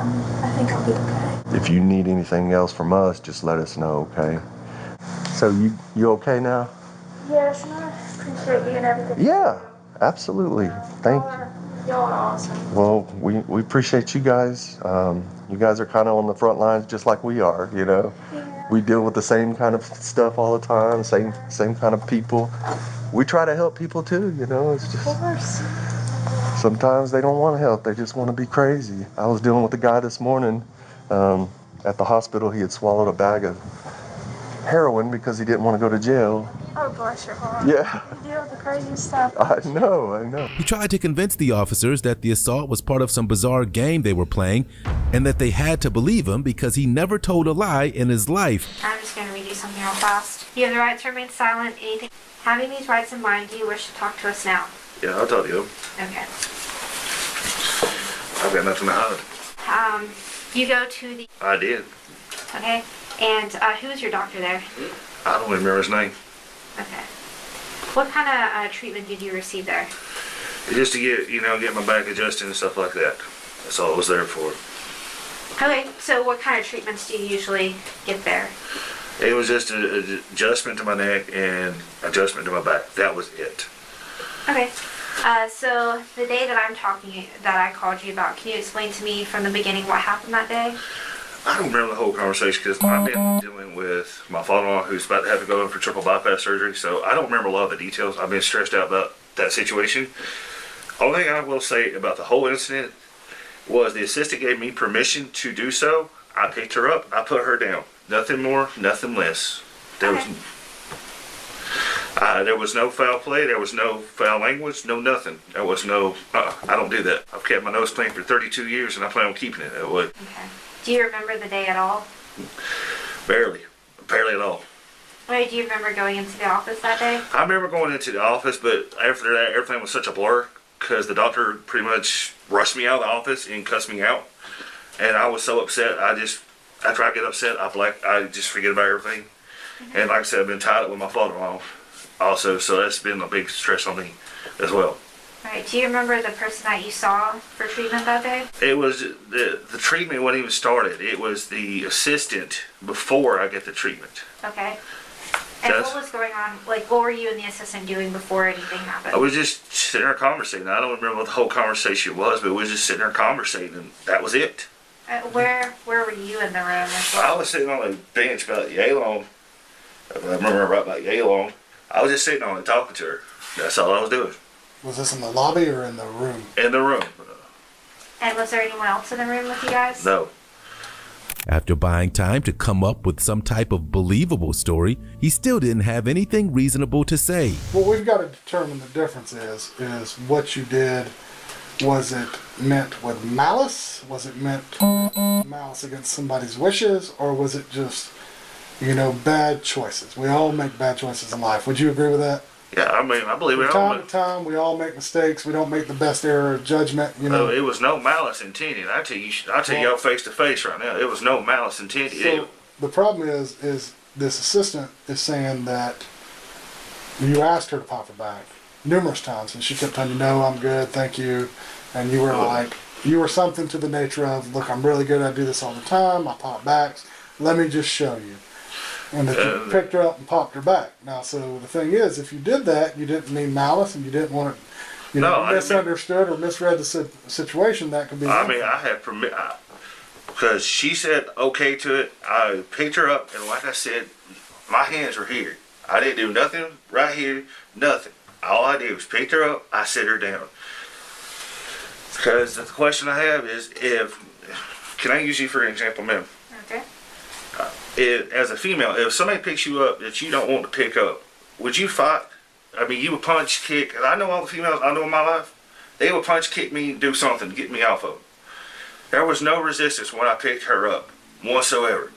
I think I'll be okay. If you need anything else from us, just let us know, okay? So you okay now? Yes, and I appreciate you and everything. Yeah, absolutely. Thank you. Y'all are awesome. Well, we appreciate you guys. You guys are kind of on the front lines just like we are, you know. Yeah. We deal with the same kind of stuff all the time, same kind of people. We try to help people too, you know. It's just, of course. sometimes they don't want to help. They just want to be crazy. I was dealing with a guy this morning at the hospital. He had swallowed a bag of heroin because he didn't want to go to jail. Oh, bless your heart. Yeah. You deal with the craziest stuff. I know. He tried to convince the officers that the assault was part of some bizarre game they were playing and that they had to believe him because he never told a lie in his life. I'm just going to read you something real fast. You have the right to remain silent. Anything. Having these rights in mind, do you wish to talk to us now? Yeah, I'll talk to you. Okay. I've got nothing to hide. You go to the... I did. Okay. And who's your doctor there? I don't remember his name. Okay. What kind of treatment did you receive there? Just to get my back adjusted and stuff like that. That's all it was there for. Okay, so what kind of treatments do you usually get there? It was just an adjustment to my neck and adjustment to my back. That was it. Okay. So the day that I called you about, can you explain to me from the beginning what happened that day? I don't remember the whole conversation because I've been dealing with my father-in-law who's about to have to go in for triple bypass surgery, so I don't remember a lot of the details. I've been stressed out about that situation. Only thing I will say about the whole incident was the assistant gave me permission to do so. I picked her up, I put her down. Nothing more, nothing less. There was no foul play, there was no foul language, no nothing. There was no, I don't do that. I've kept my nose clean for 32 years and I plan on keeping it that way. Okay. Do you remember the day at all? Barely at all. Wait, do you remember going into the office that day? I remember going into the office, but after that, everything was such a blur because the doctor pretty much rushed me out of the office and cussed me out. And I was so upset, after I get upset, I just forget about everything. Mm-hmm. And like I said, I've been tied up with my father-in-law also, so that's been a big stress on me as well. Right. Do you remember the person that you saw for treatment that day? It was the treatment when he was started. It was the assistant before I get the treatment. Okay. And what was going on? Like, what were you and the assistant doing before anything happened? I was just sitting there conversating. I don't remember what the whole conversation was, but we were just sitting there conversating, and that was it. Where were you in the room? I was sitting on a bench about yay long. I remember right about yay long. I was just sitting on it talking to her. That's all I was doing. Was this in the lobby or in the room? In the room. And was there anyone else in the room with you guys? No. After buying time to come up with some type of believable story, he still didn't have anything reasonable to say. What we've got to determine the difference is what you did. Was it meant with malice? Was it meant malice against somebody's wishes? Or was it just, bad choices? We all make bad choices in life. Would you agree with that? Yeah, I mean, I believe it. From time to time, we all make mistakes. We don't make the best error of judgment. No, it was no malice intended. I tell y'all face to face right now, it was no malice intended. So the problem is this assistant is saying that you asked her to pop her back numerous times, and she kept telling you, "No, I'm good, thank you," and you were something to the nature of, "Look, I'm really good. I do this all the time. I pop backs. Let me just show you." And that you picked her up and popped her back. Now, so the thing is, if you did that, you didn't mean malice, and you didn't want to, misunderstood or misread the situation. That could be. I mean, I had permit because she said okay to it. I picked her up, and like I said, my hands were here. I didn't do nothing right here, nothing. All I did was picked her up. I set her down. Because the question I have is, can I use you for an example, ma'am? Okay. As a female, if somebody picks you up that you don't want to pick up, would you fight? I mean, you would punch, kick. And I know all the females I know in my life, they would punch, kick me, and do something to get me off of them. There was no resistance when I picked her up, whatsoever.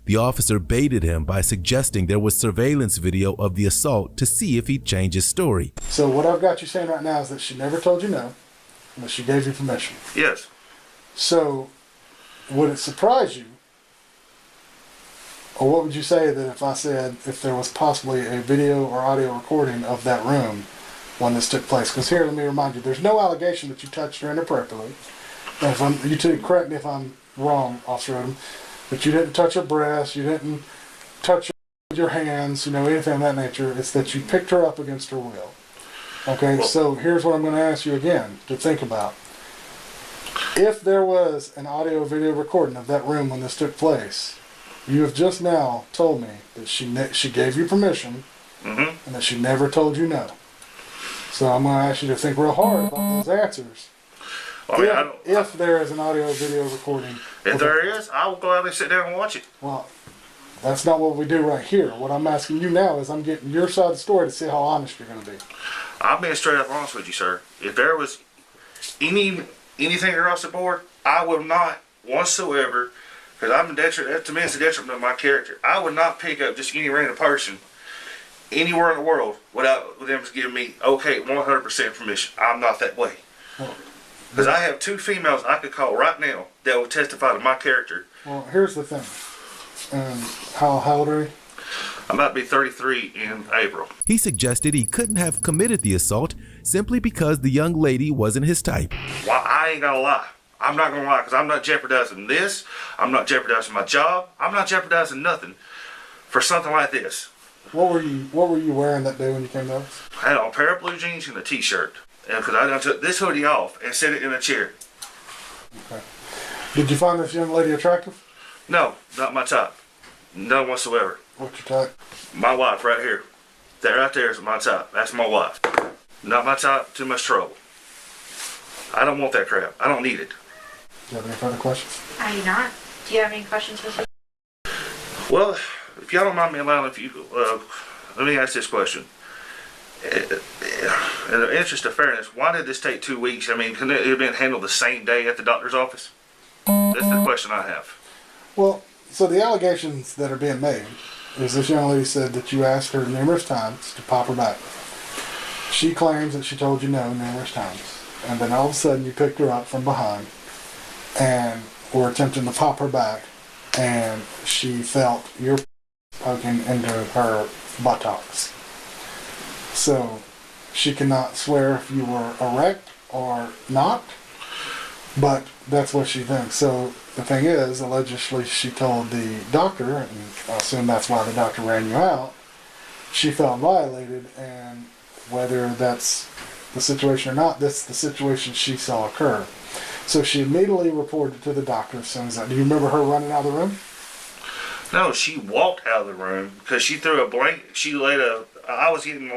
The officer baited him by suggesting there was surveillance video of the assault to see if he'd change his story. So what I've got you saying right now is that she never told you no, but she gave you permission. Yes. So would it surprise you, or what would you say that if I said if there was possibly a video or audio recording of that room, when this took place. Because here, let me remind you, there's no allegation that you touched her inappropriately. And you two correct me if I'm wrong, Officer Odom, but you didn't touch her breast, you didn't touch her with your hands, anything of that nature. It's that you picked her up against her will. Okay, so here's what I'm going to ask you again to think about. If there was an audio-video recording of that room when this took place, you have just now told me that she gave you permission and that she never told you no. So I'm going to ask you to think real hard about those answers. If there is an audio-video recording. If there is, I will go out and sit down and watch it. Well, that's not what we do right here. What I'm asking you now is I'm getting your side of the story to see how honest you're going to be. I'm being straight up honest with you, sir. If there was anything across the board, I would not whatsoever, because to me it's a detriment of my character. I would not pick up just any random person anywhere in the world without them giving me 100% permission. I'm not that way. Because I have 2 females I could call right now that will testify to my character. Well, here's the thing. How old are you? I'm about to be 33 in April. He suggested he couldn't have committed the assault simply because the young lady wasn't his type. Well, I ain't gonna lie. I'm not gonna lie, because I'm not jeopardizing this. I'm not jeopardizing my job. I'm not jeopardizing nothing for something like this. What were you wearing that day when you came to us? I had on a pair of blue jeans and a t-shirt. And because I done took this hoodie off and set it in a chair. Okay. Did you find this young lady attractive? No, not my type. None whatsoever. What's your type? My wife right here. That right there is my type. That's my wife. Not my type, too much trouble. I don't want that crap. I don't need it. Do you have any further questions? I do not. Do you have any questions for me? Well, if y'all don't mind me allowing, let me ask this question. In the interest of fairness, why did this take 2 weeks? I mean, couldn't it have been handled the same day at the doctor's office? That's the question I have. Well, so the allegations that are being made is this young lady said that you asked her numerous times to pop her back. She claims that she told you no numerous times. And then all of a sudden you picked her up from behind and were attempting to pop her back, and she felt your poking into her buttocks. So she cannot swear if you were erect or not, but that's what she thinks. So the thing is, allegedly she told the doctor, and I assume that's why the doctor ran you out, she felt violated, and whether that's the situation or not, that's the situation she saw occur. So she immediately reported to the doctor as soon as that. Do you remember her running out of the room? No, she walked out of the room because she threw a blanket. I was getting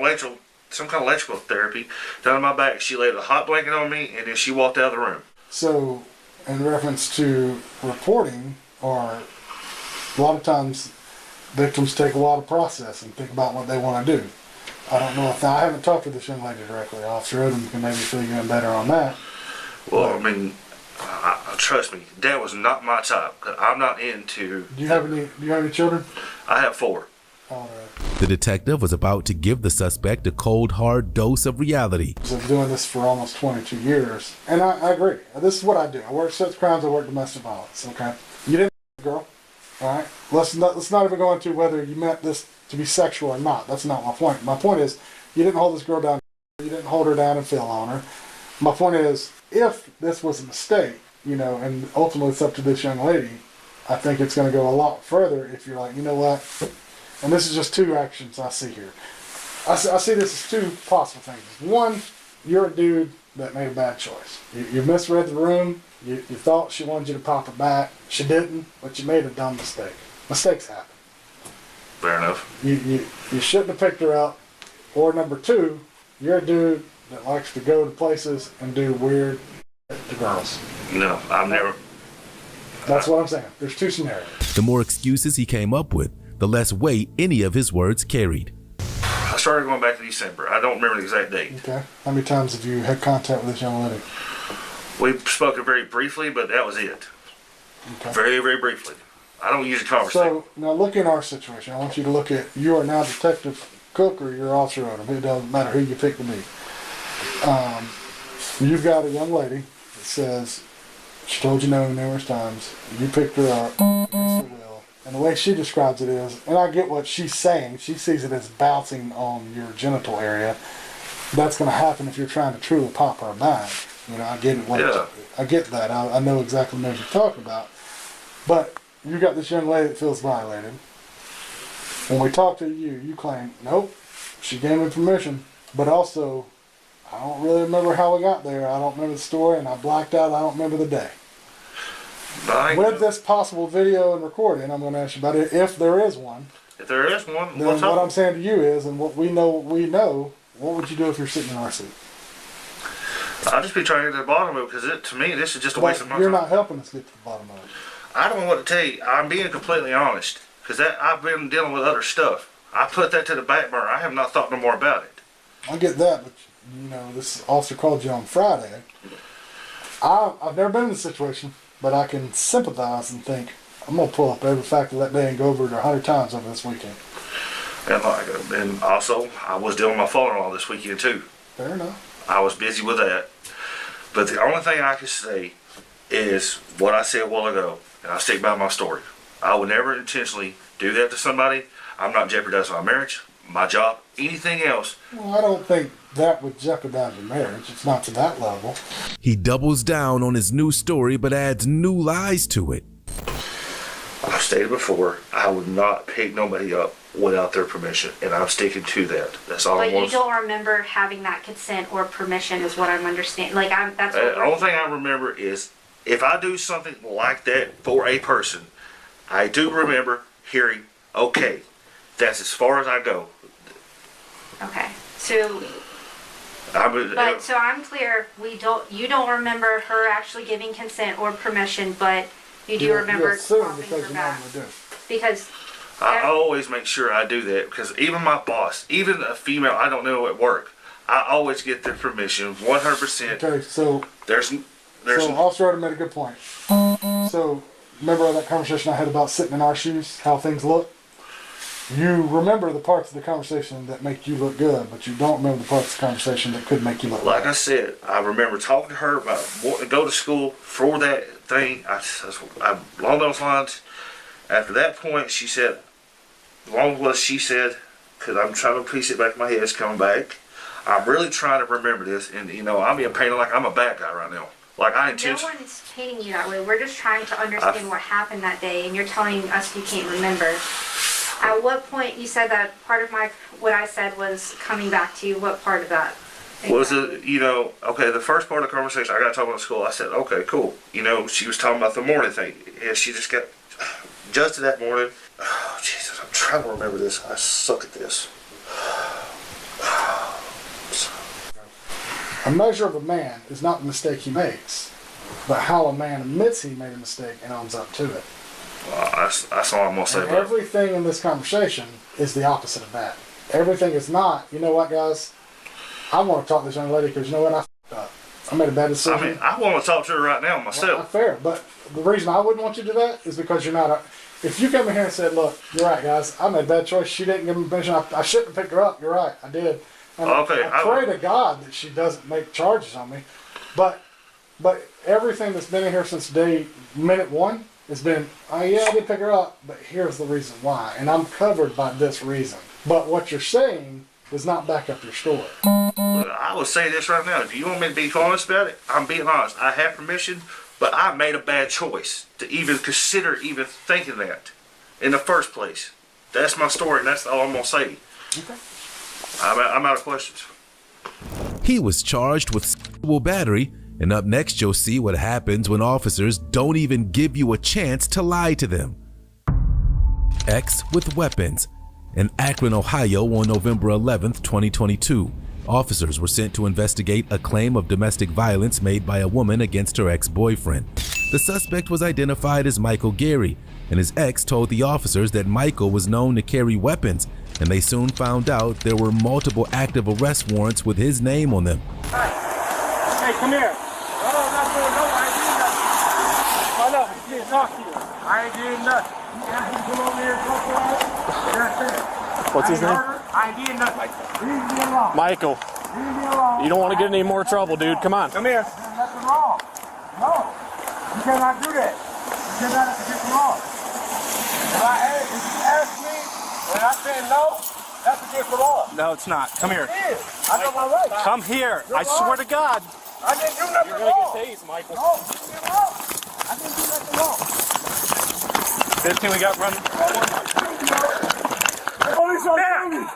some kind of electrical therapy done on my back. She laid a hot blanket on me, and then she walked out of the room. So, in reference to reporting, or a lot of times victims take a while to process and think about what they want to do. I don't know if I haven't talked to this young lady directly. Officer Odom can maybe fill you in better on that. Well, I mean, trust me, that was not my type. I'm not into. Do you have any children? I have 4. The detective was about to give the suspect a cold, hard dose of reality. I've been doing this for almost 22 years, and I agree. This is what I do. I work sex crimes. I work domestic violence. Okay, you didn't girl. All right. Let's not even go into whether you meant this to be sexual or not. That's not my point. My point is, you didn't hold this girl down. You didn't hold her down and feel on her. My point is, if this was a mistake, and ultimately it's up to this young lady, I think it's going to go a lot further if you're like, you know what? And this is just 2 actions I see here. I see this as 2 possible things. One, you're a dude that made a bad choice. You misread the room. You thought she wanted you to pop her back. She didn't, but you made a dumb mistake. Mistakes happen. Fair enough. You shouldn't have picked her up. Or number 2, you're a dude that likes to go to places and do weird to girls. No, I've never. That's what I'm saying. There's 2 scenarios. The more excuses he came up with, the less weight any of his words carried. I started going back to December. I don't remember the exact date. Okay. How many times have you had contact with this young lady? We've spoken very briefly, but that was it. Okay. Very, very briefly. I don't usually conversate. So, now look in our situation. I want you to look at, you are now Detective Cook or you're Officer Odom. It doesn't matter who you pick to be. You've got a young lady that says she told you no numerous times. You picked her up against her will. And the way she describes it is, and I get what she's saying, she sees it as bouncing on your genital area. that's going to happen if you're trying to truly pop her back. You know, I get it. I get that. I know exactly what you're talking about. But you got this young lady that feels violated. When we talk to you, you claim, nope, she gave me permission. But also, I don't really remember how we got there. I don't remember the story, and I blacked out. I don't remember the day. With this possible video and recording, I'm going to ask you about it, if there is one. If there is one, then what I'm saying to you is, and what we know, what would you do if you're sitting in our seat? I'll just be trying to get to the bottom of it, because to me, this is just a waste of my time. You're not helping us get to the bottom of it. I don't know what to tell you. I'm being completely honest, because I've been dealing with other stuff. I put that to the back burner. I have not thought no more about it. I get that, but you know, this officer called you on Friday. I've never been in this situation, but I can sympathize and think, I'm going to pull up every fact of that day and go over it 100 times over this weekend. And also, I was dealing with my father-in-law this weekend too. Fair enough. I was busy with that. But the only thing I can say is what I said a while ago, and I stick by my story. I would never intentionally do that to somebody. I'm not jeopardizing my marriage, my job, anything else. Well, I don't think that would jeopardize your marriage. It's not to that level. He doubles down on his new story, but adds new lies to it. I've stated before, I would not pick nobody up without their permission, and I'm sticking to that. That's all I want. But you don't remember having that consent or permission, is what I'm understanding. Like, that's what the only thing I remember is if I do something like that for a person, I do remember hearing, okay, that's as far as I go. Okay, so. So I'm clear. You don't remember her actually giving consent or permission, but you do remember popping her back. Because I always make sure I do that, because even my boss, even a female I don't know at work, I always get their permission 100%. Okay, so there's Officer Odom made a good point. So remember that conversation I had about sitting in our shoes, how things look? You remember the parts of the conversation that make you look good, but you don't remember the parts of the conversation that could make you look like bad. I said, I remember talking to her about wanting to go to school for that thing. Along those lines. After that point, she said, along with what she said, because I'm trying to piece it back in my head, it's coming back. I'm really trying to remember this, and you know, I'm being painted like I'm a bad guy right now. Like I intentionally. No one's painting you that way. We're just trying to understand what happened that day, and you're telling us you can't remember. At what point you said that part of what I said was coming back to you? What part of that? Was it, you know, okay, the first part of the conversation, I got talking about school. I said, okay, cool. You know, she was talking about the morning thing. Yeah, she just got adjusted that morning. Oh, Jesus, I'm trying to remember this. I suck at this. A measure of a man is not the mistake he makes, but how a man admits he made a mistake and owns up to it. Well, that's all I'm going to say And about it. everything in this conversation is the opposite of that. Everything is not, you know what, guys? I want to talk to this young lady because you know what? I f***ed up. I made a bad decision. I mean, I want to talk to her right now myself. Well, not fair, but the reason I wouldn't want you to do that is because you're not if you come in here and said, look, you're right, guys, I made a bad choice. She didn't give me permission. I shouldn't have picked her up. You're right, I did. And okay, I pray to God that she doesn't make charges on me. But everything that's been in here since minute one has been, oh yeah, I did pick her up, but here's the reason why. And I'm covered by this reason. But what you're saying does not back up your story. Look, I will say this right now. If you want me to be honest about it, I'm being honest. I have permission, but I made a bad choice to even consider even thinking that in the first place. That's my story, and that's all I'm going to say. Okay. I'm out of questions. He was charged with sexual battery, and up next you'll see what happens when officers don't even give you a chance to lie to them. X with weapons. In Akron, Ohio on November 11th, 2022, officers were sent to investigate a claim of domestic violence made by a woman against her ex-boyfriend. The suspect was identified as Michael Gary, and his ex told the officers that Michael was known to carry weapons, and they soon found out there were multiple active arrest warrants with his name on them. Hey, come here. No, I ain't doing nothing. Hold up, I'm here to talk to you. I ain't doing nothing. You asked me to come over here and talk to us? That's it. What's his name? I ain't did nothing. Leave me alone. Michael. Leave me alone. You don't want to get in any more trouble, dude. Come on. Come here. There's nothing wrong. No. You cannot do that. You cannot get wrong. If you ask me, when I say no, that's against against the law. No, it's not. Come here. It is. I got my rights. Come here. I swear to God. I didn't do nothing You're wrong. gonna get tased, Michael. No, I didn't do nothing wrong. 15, we got running. The police are killing me.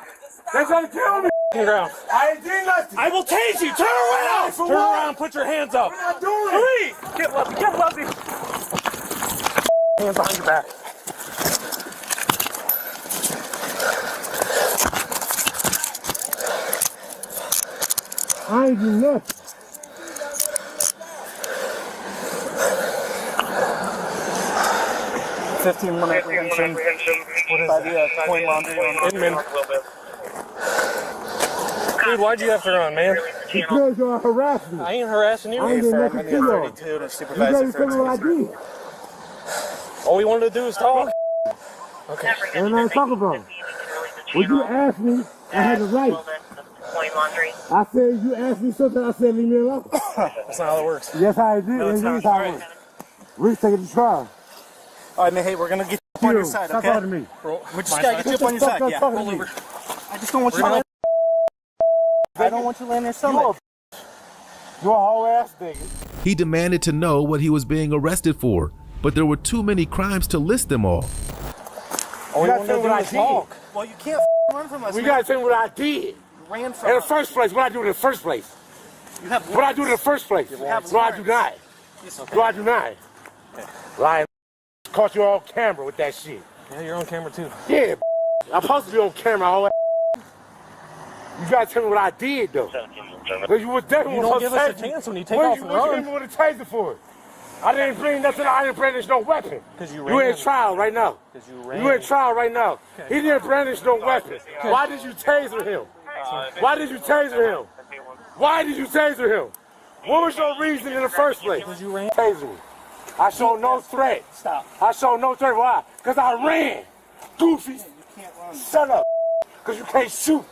They're trying to kill me. Ground. I ain't did nothing. I will tase you. Turn around. For Turn what? around. Put your hands up. What am I doing? Please. Get lefty. Get lefty. Hands behind your back. I ain't do nothing. $15 apprehension. What is that? Coin laundry on Inman. Dude, why'd you have to run, man? Because you're harassing me. I ain't harassing you. I ain't doing nothing to you. 32 to You supervise gotta tell me what I did. All we wanted to do is talk. Okay. And I talk about it. When you asked me, I had the right. I said, you asked me something, I said, leave me alone. That's not how it works. Yes, I did. No, it's and not. here's how All it right. works. We're taking the trial. All right, man, hey, we're going to get you on your side, Stop okay? talking to me. We just got to get you up on your side. Yeah, roll over. I just don't want you to land. I don't want you to land there stomach. You're a whole ass nigga. He demanded to know what he was being arrested for, but there were too many crimes to list them all. All we gotta want tell to me do what is I did. talk. Well, you can't run from us, We man. gotta tell me what I did. You ran from In the us. first place, what I do in the first place. You have What I do in the first place. You have No, I do not. It's okay. No, I do not. Lying. Caught you on camera with that shit. Yeah, you're on camera too. Yeah, I'm supposed to be on camera all that. You gotta tell me what I did though. Because you was definitely You don't give us a chance when you take off and What you run. hit me with a taser for? I didn't bring nothing. I didn't brandish no weapon. Because you You ran. in trial right now. Because you ran. You in trial right now. He didn't brandish no weapon. Why did you taser him? Why did you taser him? Why did you taser him? What was your reason in the first place? Because you ran. Taser me. I showed no threat. Stop. I showed no threat. Why? Because I ran. Goofy. Shut up. Because you can't shoot.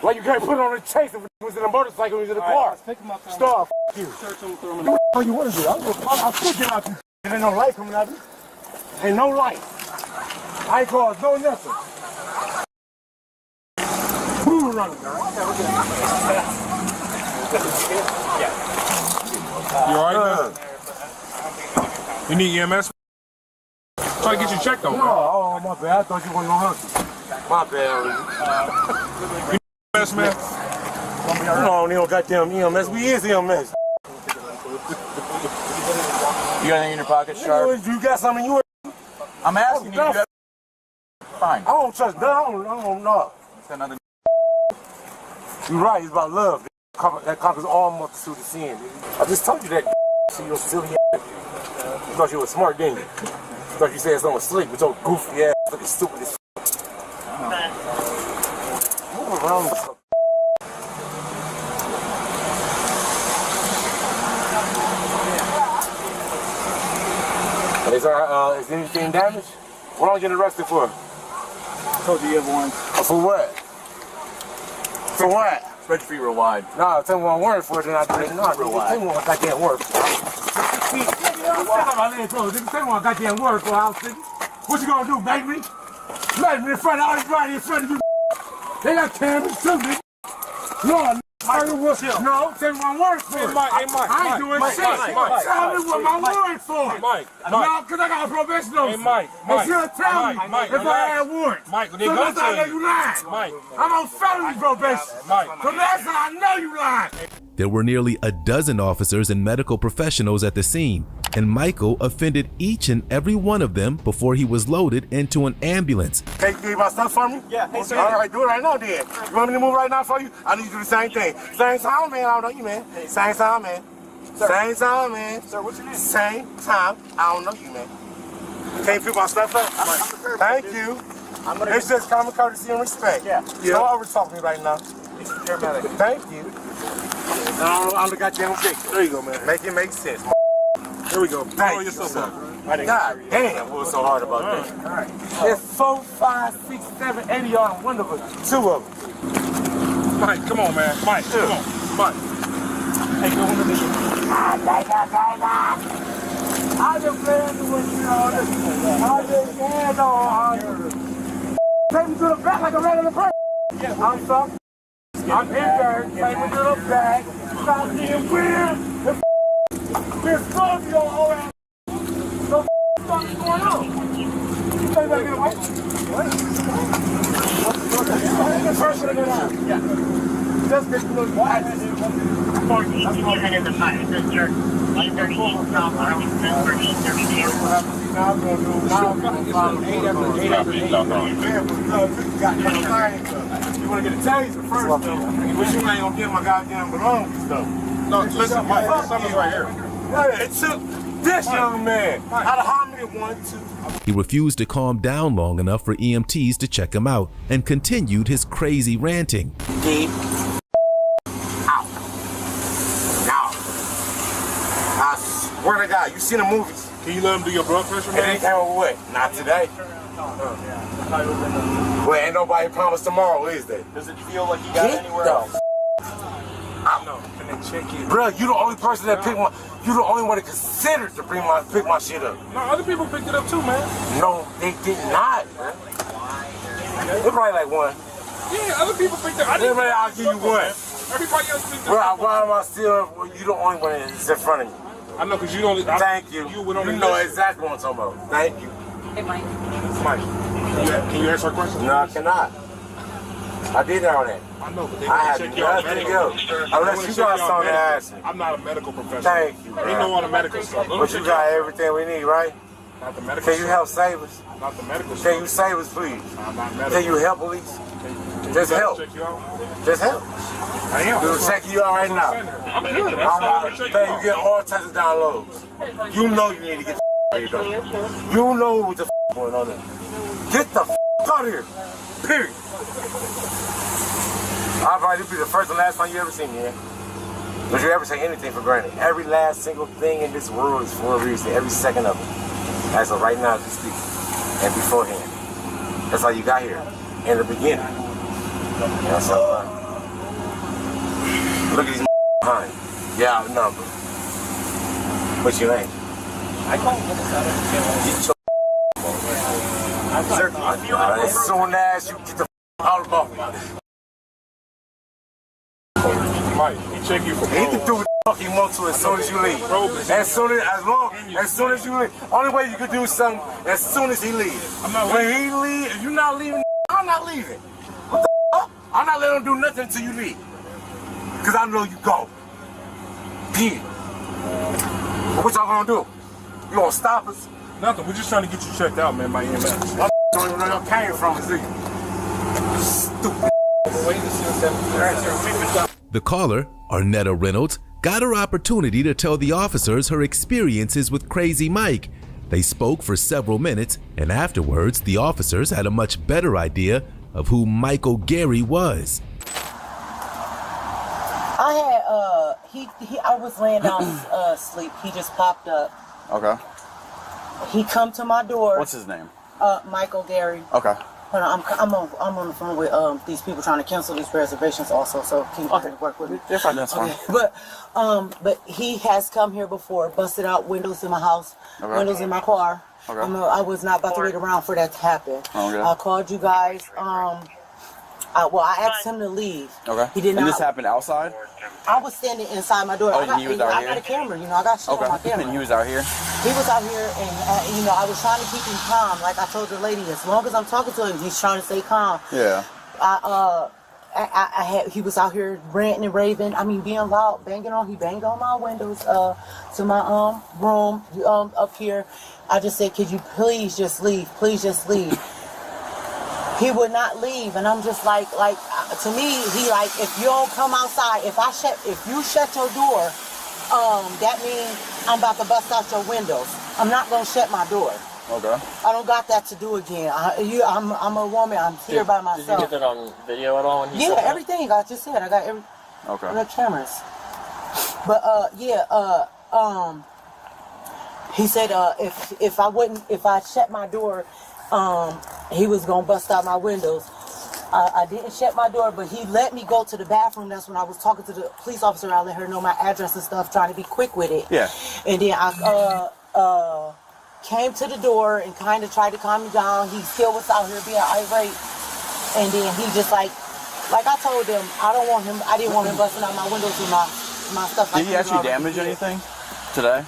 Like you can't put on a chase if it was in a motorcycle or was in a car. Pick him up. Stop. You. Search him, throw him in Do what you want to do. I'll still get out you. There ain't no light coming out of you. Ain't no light. I ain't caused no nothing. Who running? You alright, man? You need EMS? Try to get you checked on. Oh, my bad. I thought you wasn't gonna hurt. My bad. You need EMS, man? No, we don't goddamn EMS. We is EMS. You got anything in your pocket, Sharp? You got something you I'm asking you. Fine. I don't trust that. I don't know. You're right. It's about love. That conquers all multitude of sin. I just told you that. See your silly ass. You thought you were smart, didn't you? You thought you said something slick with your goofy ass looking stupid as Move around this stuff. Is anything damaged? What are you getting arrested for? I told you you have one. For what? For what? Spread your feet real wide. No, tell me one word for it, then I do it. No, real wide. tell me one goddamn word. Tell me one goddamn word for house nigga. What you gonna do, make me? Make me in front of everybody in front of you. They got cameras too, nigga. No, no, tell me one word for it. I ain't doing shit. Tell me what my word for it. No, because I got a probation officer. Hey, Mike. And she'll tell me if I had a warrant. Mike, so that's how I know you lying. Mike. I'm on felony probation. So that's how I know you lying. There were nearly a dozen officers and medical professionals at the scene, and Michael offended each and every one of them before he was loaded into an ambulance. Can you give my stuff for me? Yeah, hey, sir. All right, do it right now then. You want me to move right now for you? I need you to do the same thing. Same time, man. I don't know you, man. Same time, man. Sir. Same time, man. Sir, what's your name? Same time. I don't know you, man. Can't pick my stuff up? Thank you. It's just common courtesy and respect. Yeah. Don't over talk to me right now. Paramedic. Thank you. I'm the goddamn victim. There you go, man. Make it make sense. Here we go. Thank you, sir. God damn, what was so hard about that? All right. It's 4, 5, 6, 7, 8 on one of them. 2 of them. Mike, come on, man. Mike, come on. Mike. Hey, go into this. I just playing with you all this. I just stand on. Take me to the back like a regular person. I'm sorry. I'm in there, take a little bag, stop being weird, and we're Scorpio, all that. So what's going on? You think I get away? What? First one to go down. Yeah. Just get to look wide. 14 minutes of fire district, 838 South Arlington for 832. Now I'm going to do 8 after 8 You want to get a taser first, though. But you ain't going to get my goddamn belongings, though. No, listen, something's right here. Yeah, it took this young man out of how many? 1, 2. He refused to calm down long enough for EMTs to check him out and continued his crazy ranting. Deep. Out. Now. I swear to God, you seen the movies. Can you let him do your blood pressure, man? It ain't coming with what? Not today. Well, ain't nobody promised tomorrow, is there? Does it feel like you got anywhere else? I know. Bro, you the only person that picked my. You the only one that considered to pick my shit up. No, other people picked it up too, man. No, they did not, man. They probably like one. Yeah, other people picked it up. I'll give you one. Everybody else picked it up. Why am I still? You the only one that's in front of me. I know, because you don't. Thank you. You know exactly what I'm talking about. Thank you. Hey, Mike. Mike, can you answer a question? No, I cannot. I did all that. I know, but they had to check you out. Unless you got something to ask me. I'm not a medical professional. Thank you. We know all the medical stuff. But you got everything we need, right? Not the medical. Can you help save us? Not the medical stuff. Can you save us, please? I'm not medical. Can you help, please? Just help. Just help. I am. We'll check you out right now. I'm good. You get all types of downloads. You know you need to get the You know what the going on there. Get the out of here. Period. I'll probably be the first and last time you ever seen me, man. Don't you ever take anything for granted. Every last single thing in this world is for a reason. Every second of it. As of right now, as we speak. And beforehand. That's how you got here. In the beginning. That's all. Look at these behind. Yeah, outnumbered. But you ain't. I can't get this out of the as soon as you get the out of my Mike, he check you for parole. He can do what the fuck he wants to as soon as you leave. As soon as you leave. Only way you can do something as soon as he leaves. When he leaves, if you're not leaving, I'm not leaving. What the fuck? I'm not letting him do nothing until you leave. Because I know you go. Period. But what y'all gonna do? You gonna stop us? Nothing. We're just trying to get you checked out, man, by EMS. I don't even know where y'all came from, is it? Stupid. The caller, Arnetta Reynolds, got her opportunity to tell the officers her experiences with Crazy Mike. They spoke for several minutes, and afterwards, the officers had a much better idea of who Michael Gary was. I was laying down asleep. He just popped up. Okay. He come to my door. What's his name? Michael Gary. Okay. Hold on, I'm on the phone with these people trying to cancel these reservations also. So can you work with me? That's fine. That's fine. But he has come here before, busted out windows in my house, windows in my car. Okay. I was not about to wait around for that to happen. Okay. I called you guys. I asked him to leave. Okay. He did not. And this happened outside? I was standing inside my door. Oh, he was out here? I got a camera, I got shit on my camera. And he was out here? He was out here, and I was trying to keep him calm. Like I told the lady, as long as I'm talking to him, he's trying to stay calm. Yeah. He was out here ranting and raving. I mean, being loud, banging on. He banged on my windows to my room up here. I just said, could you please just leave? Please just leave. He would not leave, and I'm just like to me, he like, if you don't come outside, if you shut your door, that means I'm about to bust out your windows. I'm not gonna shut my door. Okay. I don't got that to do again. I'm a woman. I'm here by myself. Did you get that on video at all when he said that? Everything. I just said I got every. Okay. The cameras. But he said if I shut my door, he was gonna bust out my windows. I didn't shut my door, but he let me go to the bathroom. That's when I was talking to the police officer. I let her know my address and stuff, trying to be quick with it. Yeah. And then I came to the door and kind of tried to calm me down. He still was out here being irate. And then he just like like I told them, I didn't want him busting out my windows with my stuff. Did he actually damage anything today?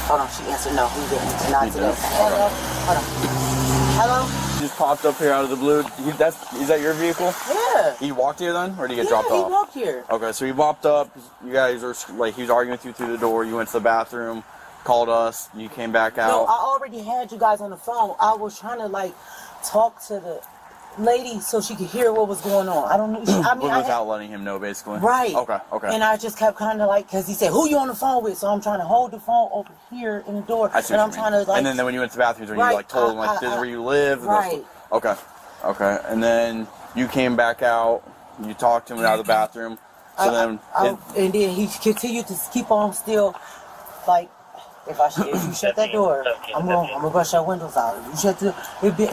Hold on, she answered no, he didn't. Not today. Hello? Hold on. Hello? He just popped up here out of the blue. Is that your vehicle? Yeah. He walked here then, or did he get dropped off? Yeah, he walked here. Okay, so he popped up. You guys were like, he was arguing with you through the door. You went to the bathroom, called us, and you came back out. No, I already had you guys on the phone. I was trying to like talk to the lady so she could hear what was going on. I don't know. I mean, without letting him know, basically. Right. Okay. And I just kept kind of like, because he said, "Who you on the phone with?" So I'm trying to hold the phone over here in the door, I see and what I'm you trying mean. to like. And then when you went to the bathroom, when Right, you like told him like, "This is where you live." Right. Okay. And then you came back out. You talked to him out of the bathroom. So and then he continued to keep on still, like. If you shut that door, I'm gonna brush your windows out. If you shut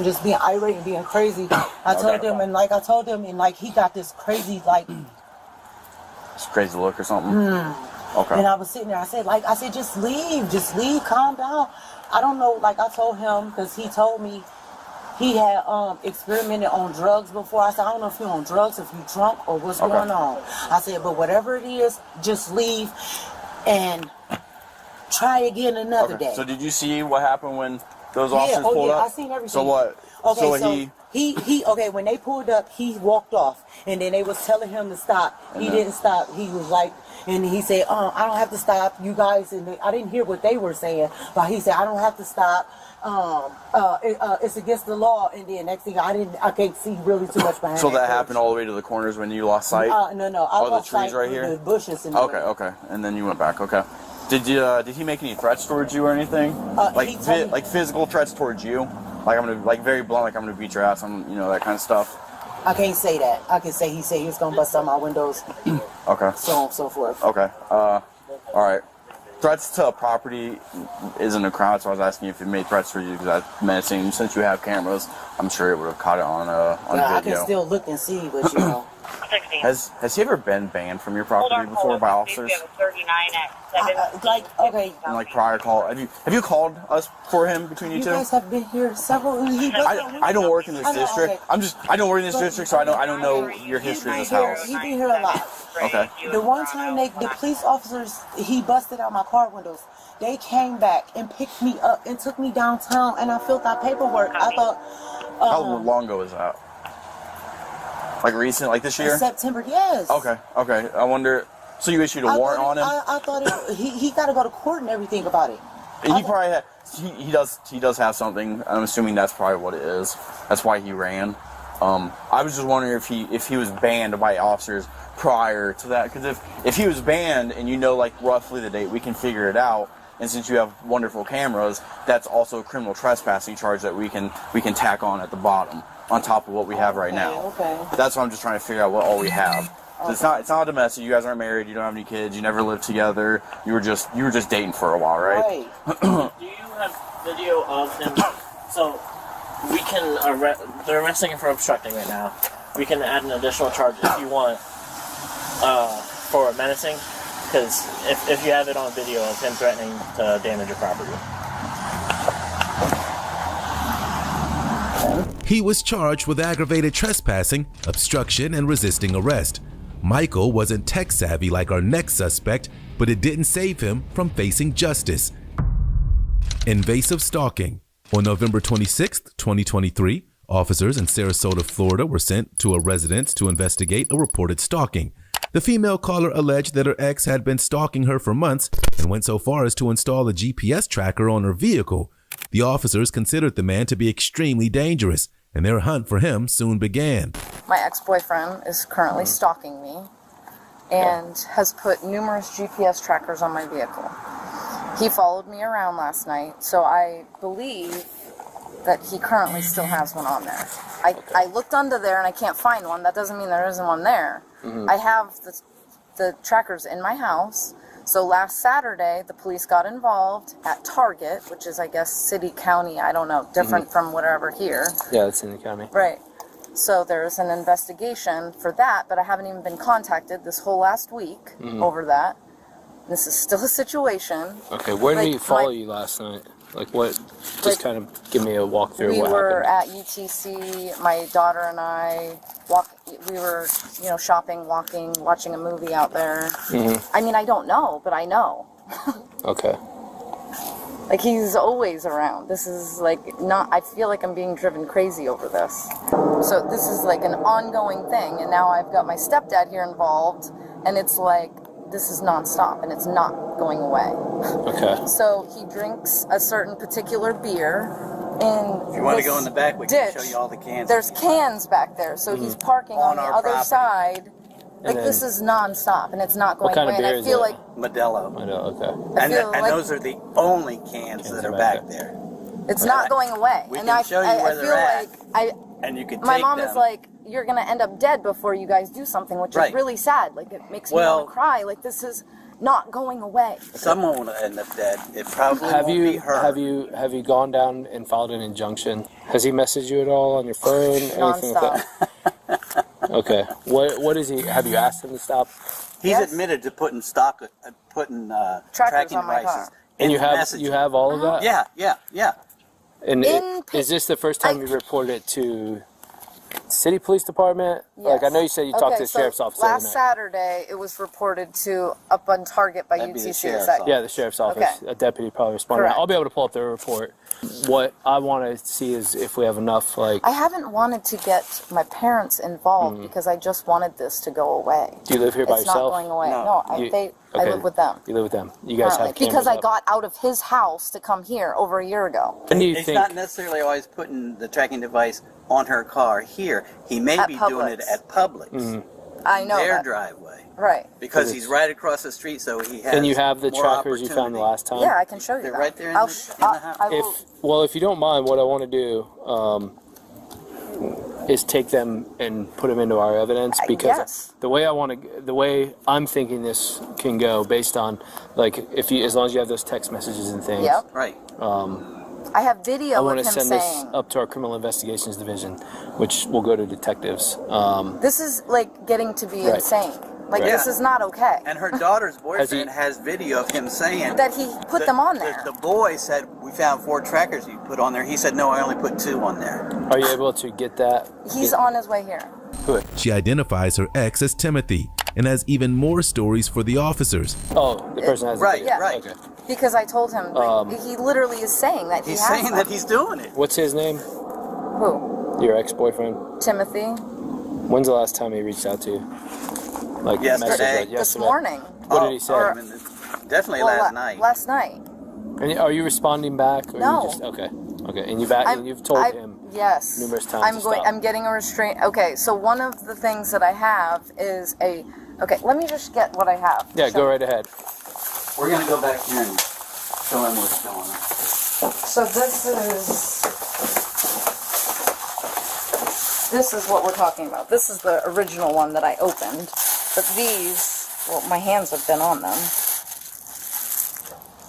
just being irate and being crazy. I told him, and like I told him, and like he got this crazy like. Just crazy look or something. Okay. And I was sitting there. I said, just leave, calm down. I don't know. Like I told him, because he told me he had experimented on drugs before. I said, I don't know if you're on drugs, if you're drunk, or what's going on. I said, but whatever it is, just leave and try again another day. So did you see what happened when those officers pulled up? I seen everything. So what? Okay, so he when they pulled up, he walked off, and then they was telling him to stop. He didn't stop. He was like, and he said, I don't have to stop, you guys. And I didn't hear what they were saying, but he said, I don't have to stop. It's against the law. And then next thing I can't see really too much behind. So that happened all the way to the corners when you lost sight? No. I lost the trees sight right here? the bushes. And Okay. And then you went back. Okay. Did he make any threats towards you or anything? Like physical threats towards you? Like I'm gonna very blunt, like I'm gonna beat your ass, that kind of stuff. I can't say that. I can say he said he was gonna bust out my windows. Okay. So on and so forth. Okay. All right. Threats to a property isn't a crime, so I was asking you if it made threats for you, because I'm menacing. Since you have cameras, I'm sure it would have caught it on video. I can still look and see, but you know. Has he ever been banned from your property before by officers? And like prior call, have you called us for him between you two? You guys have been here several. I don't work in this district. I don't work in this district, so I don't know your history in this house. He's been here a lot. Okay. The one time the police officers, he busted out my car windows. They came back and picked me up and took me downtown, and I filled out paperwork. I thought. How long ago was that? Like recent, like this year? September, yes. Okay. I wonder. So you issued a warrant on him? I thought he got to go to court and everything about it. And he probably had. He does have something. I'm assuming that's probably what it is. That's why he ran. I was just wondering if he was banned by officers prior to that, because if he was banned and you know like roughly the date, we can figure it out. And since you have wonderful cameras, that's also a criminal trespassing charge that we can tack on at the bottom, on top of what we have right now. Okay. That's why I'm just trying to figure out what all we have. So it's not domestic. You guys aren't married. You don't have any kids. You never lived together. You were just dating for a while, right? Do you have video of him? So we can they're arresting him for obstructing right now. We can add an additional charge if you want for menacing. Because if you have it on video of him threatening to damage your property. He was charged with aggravated trespassing, obstruction, and resisting arrest. Michael wasn't tech savvy like our next suspect, but it didn't save him from facing justice. Invasive stalking. On November 26, 2023, officers in Sarasota, Florida were sent to a residence to investigate a reported stalking. The female caller alleged that her ex had been stalking her for months and went so far as to install a GPS tracker on her vehicle. The officers considered the man to be extremely dangerous, and their hunt for him soon began. My ex-boyfriend is currently stalking me and has put numerous GPS trackers on my vehicle. He followed me around last night, so I believe that he currently still has one on there. I looked under there and I can't find one. That doesn't mean there isn't one there. Mm-hmm. I have the trackers in my house. So last Saturday, the police got involved at Target, which is, I guess, city, county, I don't know, different from whatever here. Yeah, it's in the county. Right. So there's an investigation for that, but I haven't even been contacted this whole last week over that. This is still a situation. Okay, where did he follow you last night? Like what? Just kind of give me a walkthrough. We What were happened? at UTC. My daughter and I we were, shopping, walking, watching a movie out there. I mean, I don't know, but I know. Okay. Like, he's always around. This is like I feel like I'm being driven crazy over this. So this is like an ongoing thing, and now I've got my stepdad here involved, and it's like, this is nonstop, and it's not going away. Okay. So he drinks a certain particular beer, and if you want to go in the back, we can show you all the cans. There's cans back there, so he's parking on the other property. Side. Like, this is nonstop, and it's not going what kind away. Of beer and I feel is like Modelo. Okay. And those are the only cans that are back there. it's not going away. We and can I show you where feel they're at, like and you can my take mom them. is like, you're gonna end up dead before you guys do something, which is really sad. Like, it makes me want to cry. Like, this is not going away. Someone will end up dead. It probably won't be her. Have you gone down and filed an injunction? Has he messaged you at all on your phone? Anything like that? Okay. What is he? Have you asked him to stop? He's admitted to putting tracking on my devices. car. And you have all of that? Yeah. And is this the first time you reported it to city police department? Yes. Like, I know you said you talked to the so sheriff's office. last Saturday, it was reported to up on Target by UTC. Yeah, the sheriff's office. Okay. A deputy probably responded. Correct. I'll be able to pull up their report. What I want to see is if we have enough, like... I haven't wanted to get my parents involved because I just wanted this to go away. Do you live here by it's yourself? not going away. No, I live with them. You live with them. You guys have cameras because I up. got out of his house to come here over a year ago. When do you He's think... not necessarily always putting the tracking device on her car here. He may be doing it at Publix. I know their that. driveway. Right. Because he's right across the street, so he has. And you have the more trackers you found the last time? Yeah, I can show you They're that. right there in the house. If you don't mind, what I want to do is take them and put them into our evidence, because the way I'm thinking this can go, based on, like, as long as you have those text messages and things. Yep. Right. I have video I of want him to send saying, this up to our criminal investigations division, which will go to detectives. this is like getting to be insane. Like, this is not okay. And her daughter's boyfriend has video of him saying that he put them on there. The boy said, we found 4 trackers you put on there. He said, no, I only put 2 on there. Are you able to get that? He's on his way here. Good. She identifies her ex as Timothy and has even more stories for the officers. Oh, the person has right, the right. Okay. Because I told him, he literally is saying that he's has saying them. that he's doing it. What's his name? Who? Your ex-boyfriend? Timothy. When's the last time he reached out to you? Like yesterday. This morning. What did he say? Definitely last night. Last night. And are you responding back? Or No. You just, okay. And you've told him yes numerous times. I'm getting a restraint. Okay, so one of the things that I have is okay, let me just get what I have. Yeah, go right ahead. We're gonna go back here and show him what's going on. So this is what we're talking about. This is the original one that I opened, but these, well, my hands have been on them.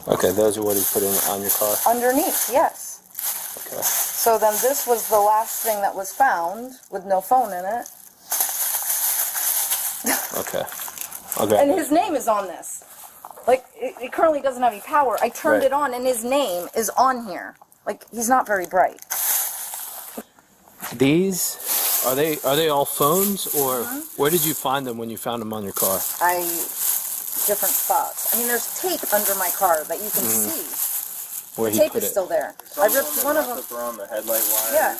Okay, those are what he's putting on your car? Underneath, yes. Okay. So then this was the last thing that was found with no phone in it. Okay. Okay. And his name is on this. Like, it currently doesn't have any power. I turned it on and his name is on here. Like, he's not very bright. These, are they all phones, or where did you find them when you found them on your car? Different spots. I mean, there's tape under my car that you can see. Where the he tape put is it. still there. I ripped one of them. Around the headlight wire. Yeah.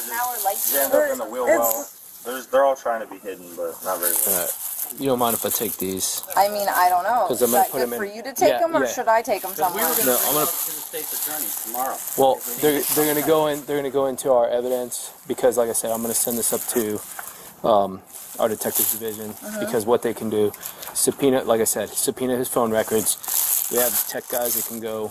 Now our lights Yeah, they're in the wheel well. They're all trying to be hidden, but not very well. You don't mind if I take these? I mean, I don't know. 'Cause Is I'm gonna that put good them for in- you to take Yeah, them, or yeah. should I take them somewhere? No, I'm gonna. To the state's attorney tomorrow. Well, they're gonna go in. They're gonna go into our evidence, because, like I said, I'm gonna send this up to our detectives division, because what they can do, subpoena his phone records. We have tech guys that can go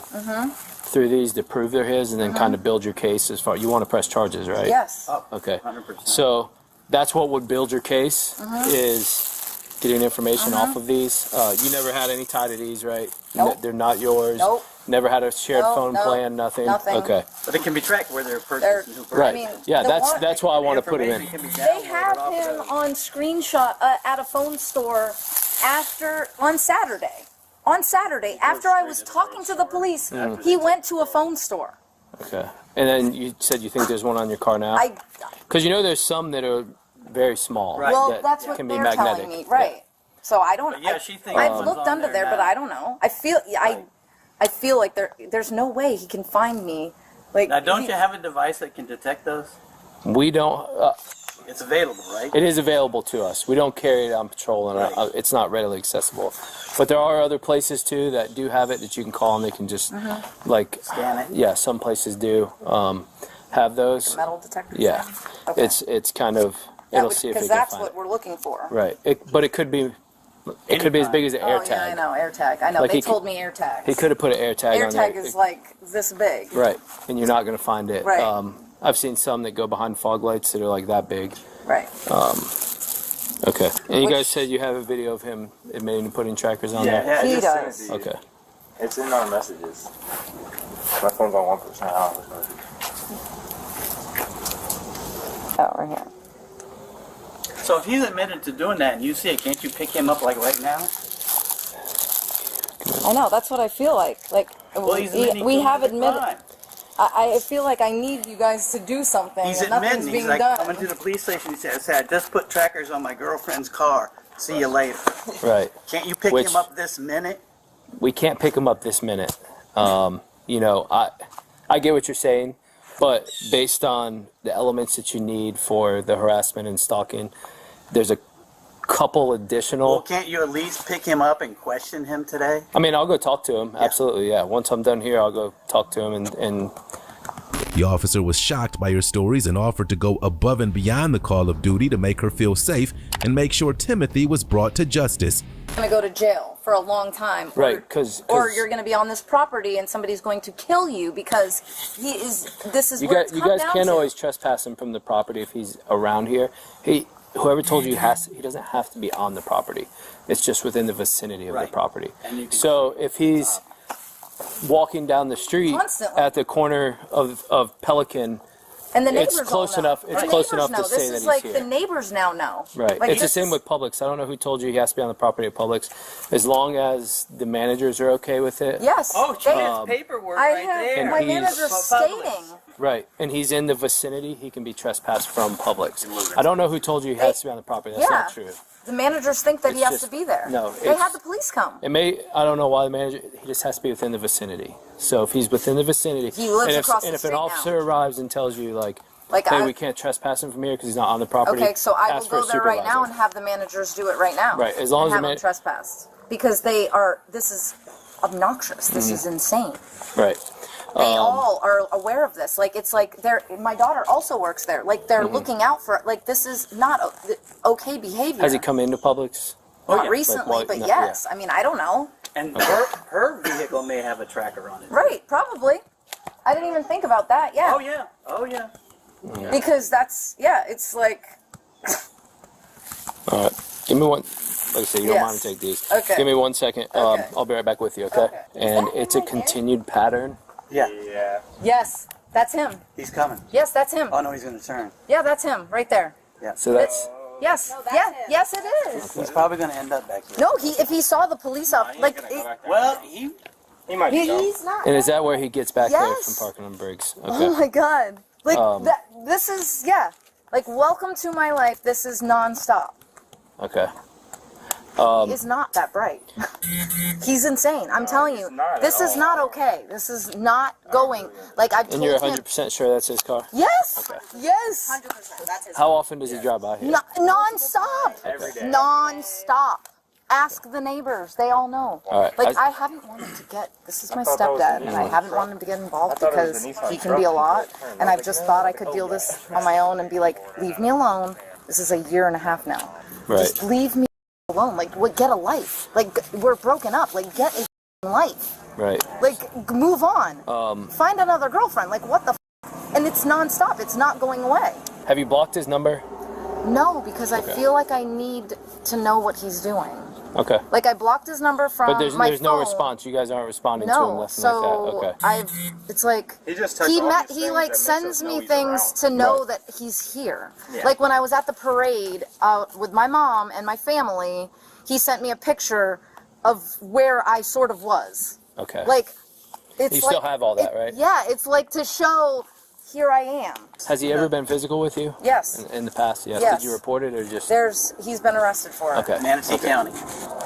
through these to prove they're his, and then kind of build your case as far. You want to press charges, right? Yes. Okay. 100%. So that's what would build your case, is getting information off of these. You never had any tie to these, right? Nope. They're not yours. Nope. Never had a shared phone Nope. plan. Nothing. Nothing. Okay. But it can be tracked where they're purchasing who purchased. Right. I mean, yeah. the That's why I want to put him in. They have him on screenshot at a phone store on Saturday. On Saturday, after I was talking to the police, he went to a phone store. Okay. And then you said you think there's one on your car now? Because you know there's some that are very small. Right. Well, that that's what can they're be magnetic. telling me. Right. Yeah. So I don't. Yeah, she thinks I've looked under there, but I don't know. I feel like there's no way he can find me. Like, now, don't you have a device that can detect those? We don't. It's available, right? It is available to us. We don't carry it on patrol, and it's not readily accessible. But there are other places too that do have it that you can call, and they can just like scan it. Yeah, some places do have those. The metal detectors. Yeah, okay. It's kind of it'll see if it can because that's find what we're looking for. Right. But it could be. It could be as big as an air tag. Yeah, I know, air tag. I know, Like they told me air tag. He could have put an air tag on there. Air tag is like this big. Right, and you're not going to find it. Right. I've seen some that go behind fog lights that are like that big. Right. Okay. And you guys said you have a video of him admitting to putting trackers on there? Yeah, he does. Okay. It's in our messages. My phone's on 1%. I don't know. Oh, right here. So if he's admitted to doing that and you see it, can't you pick him up like right now? I know, that's what I feel like. Like, Well, he's we have the admitted. crime. I feel like I need you guys to do something. He's and nothing's admitting. being He's like done. coming to the police station. He says, "I just put trackers on my girlfriend's car. See you later." Right. Can't you pick him up this minute? We can't pick him up this minute. You know, I get what you're saying, but based on the elements that you need for the harassment and stalking, there's a couple additional. Well, can't you at least pick him up and question him today? I mean, I'll go talk to him. Absolutely, yeah. Once I'm done here, I'll go talk to him and The officer was shocked by her stories and offered to go above and beyond the call of duty to make her feel safe and make sure Timothy was brought to justice. You're going to go to jail for a long time. Right, or you're going to be on this property and somebody's going to kill you because this is you what guys, it's you come guys down can't to. always trespass him from the property if he's around here. Whoever told you he doesn't have to be on the property. It's just within the vicinity of the property. So if he's walking down the street Constantly. at the corner of Pelican, And the neighbors it's close all know. enough. It's The close neighbors enough to know. say This that is he's like here. the neighbors now know. Right. Like It's the same with Publix. I don't know who told you he has to be on the property of Publix. As long as the managers are okay with it. Yes. Oh, she has paperwork I right have there. my And he's- manager stating. Right. And he's in the vicinity, he can be trespassed from Publix. I don't know who told you he has to be on the property. That's not true. The managers think that he It's has just- to be there. no, They had the police come. It may, I don't know why the manager, he just has to be within the vicinity. So if he's within the vicinity, He lives and across the if an street now. officer arrives and tells you like Like, hey, I- we can't trespass him from here because he's not on the property. Okay, so I will ask for a go there right now supervisor. and have the managers do it right now. Right, as long and as have the them trespassed because this is obnoxious. This is insane. Right. They all are aware of this. Like it's like my daughter also works there. Like they're looking out for it. Like this is not okay behavior. Has he come into Publix? Not recently, but yes. I mean, I don't know. And her vehicle may have a tracker on it. Right, probably. I didn't even think about that. Yeah. Oh yeah. Oh yeah. Because it's like. All right. Give me one. Like I said, you don't mind to take these. Okay. Give me 1 second. I'll be right back with you, okay? And it's a continued pattern. Yeah. Yeah. Yes, that's him. He's coming. Yes, that's him. Oh no, he's gonna turn. Yeah, that's him right there. Yeah. So that's. Yes. Yes, it is. He's probably gonna end up back here. No, if he saw the police Well, he might be. he's not. And is that where he gets back there Yes. from parking on Briggs? Okay. Oh my God! Like Um, this is like welcome to my life. This is nonstop. Okay. He is not that bright. He's insane. I'm telling you, this is not okay. This is not going. Like I've And told you're him. 100% sure that's his car? Yes. Yes. 100%. That's his. How often does he drive by here? Non-stop. Every day. Non-stop. Ask the neighbors. They all know. All right. Like I haven't wanted to get. This is my thought that was stepdad, the and I Nissan haven't truck. wanted to get involved I thought it was because the Nissan he can be a truck. lot, and I've just thought I could deal this on my own and be like, leave me alone. This is a year and a half now. Right. Just leave me alone. Like, get a life. Like, we're broken up. Like, get a life. Right. Like, move on. Find another girlfriend. Like, what the And it's nonstop. It's not going away. Have you blocked his number? No, because I feel like I need to know what he's doing. Okay. Like, I blocked his number from But there's my no phone. response. You guys aren't responding to him No, less than like so that. Okay. it's like He just texts all these he things like that makes sends us know me he's things to know that he's here. Yeah. Like when I was at the parade with my mom and my family, he sent me a picture of where I sort of was. Okay. Like, it's you like, still have all that, right? Yeah, it's like to show, here I am. Has he ever been physical with you? Yes. In the past, yes. Yes. Did you report it or just? He's been arrested for it. Okay. Manatee County.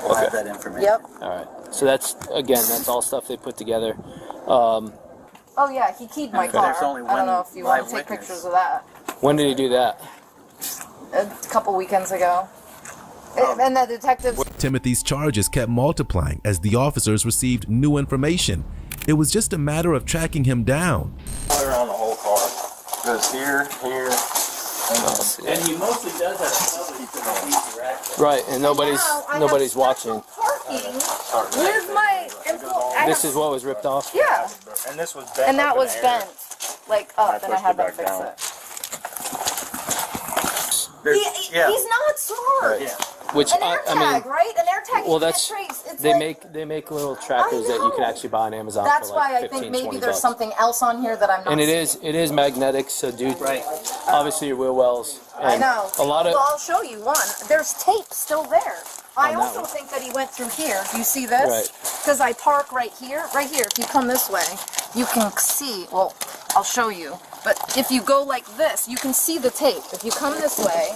We'll have that information. Yep. All right. So that's all stuff they put together. Oh yeah, he keyed my car. There's only I don't know if you want to live take pictures of that. When did he do that? A couple weekends ago. And the detectives... Timothy's charges kept multiplying as the officers received new information. It was just a matter of tracking him down. Around the whole car. Goes here, and he mostly does have trouble keeping direct. Right, and nobody's watching. Parking with my employee. This is what was ripped off? Yeah. And this was bent. And that was bent, like up, and I had them fix it. He's not smart. Yeah. Which an AirTag, I mean, right? An AirTag. Well, you that's can't trace. It's they make little trackers that you can actually buy on Amazon. That's for like why I 15, think maybe 20 there's bucks. something else on here that I'm not. And seeing. it is magnetic, so obviously your wheel wells. I know. A lot of. Well, I'll show you one. There's tape still there. I On that also one. think that he went through here. You see this? Right. Because I park right here. Right here. If you come this way, you can see. Well, I'll show you. But if you go like this, you can see the tape. If you come this way,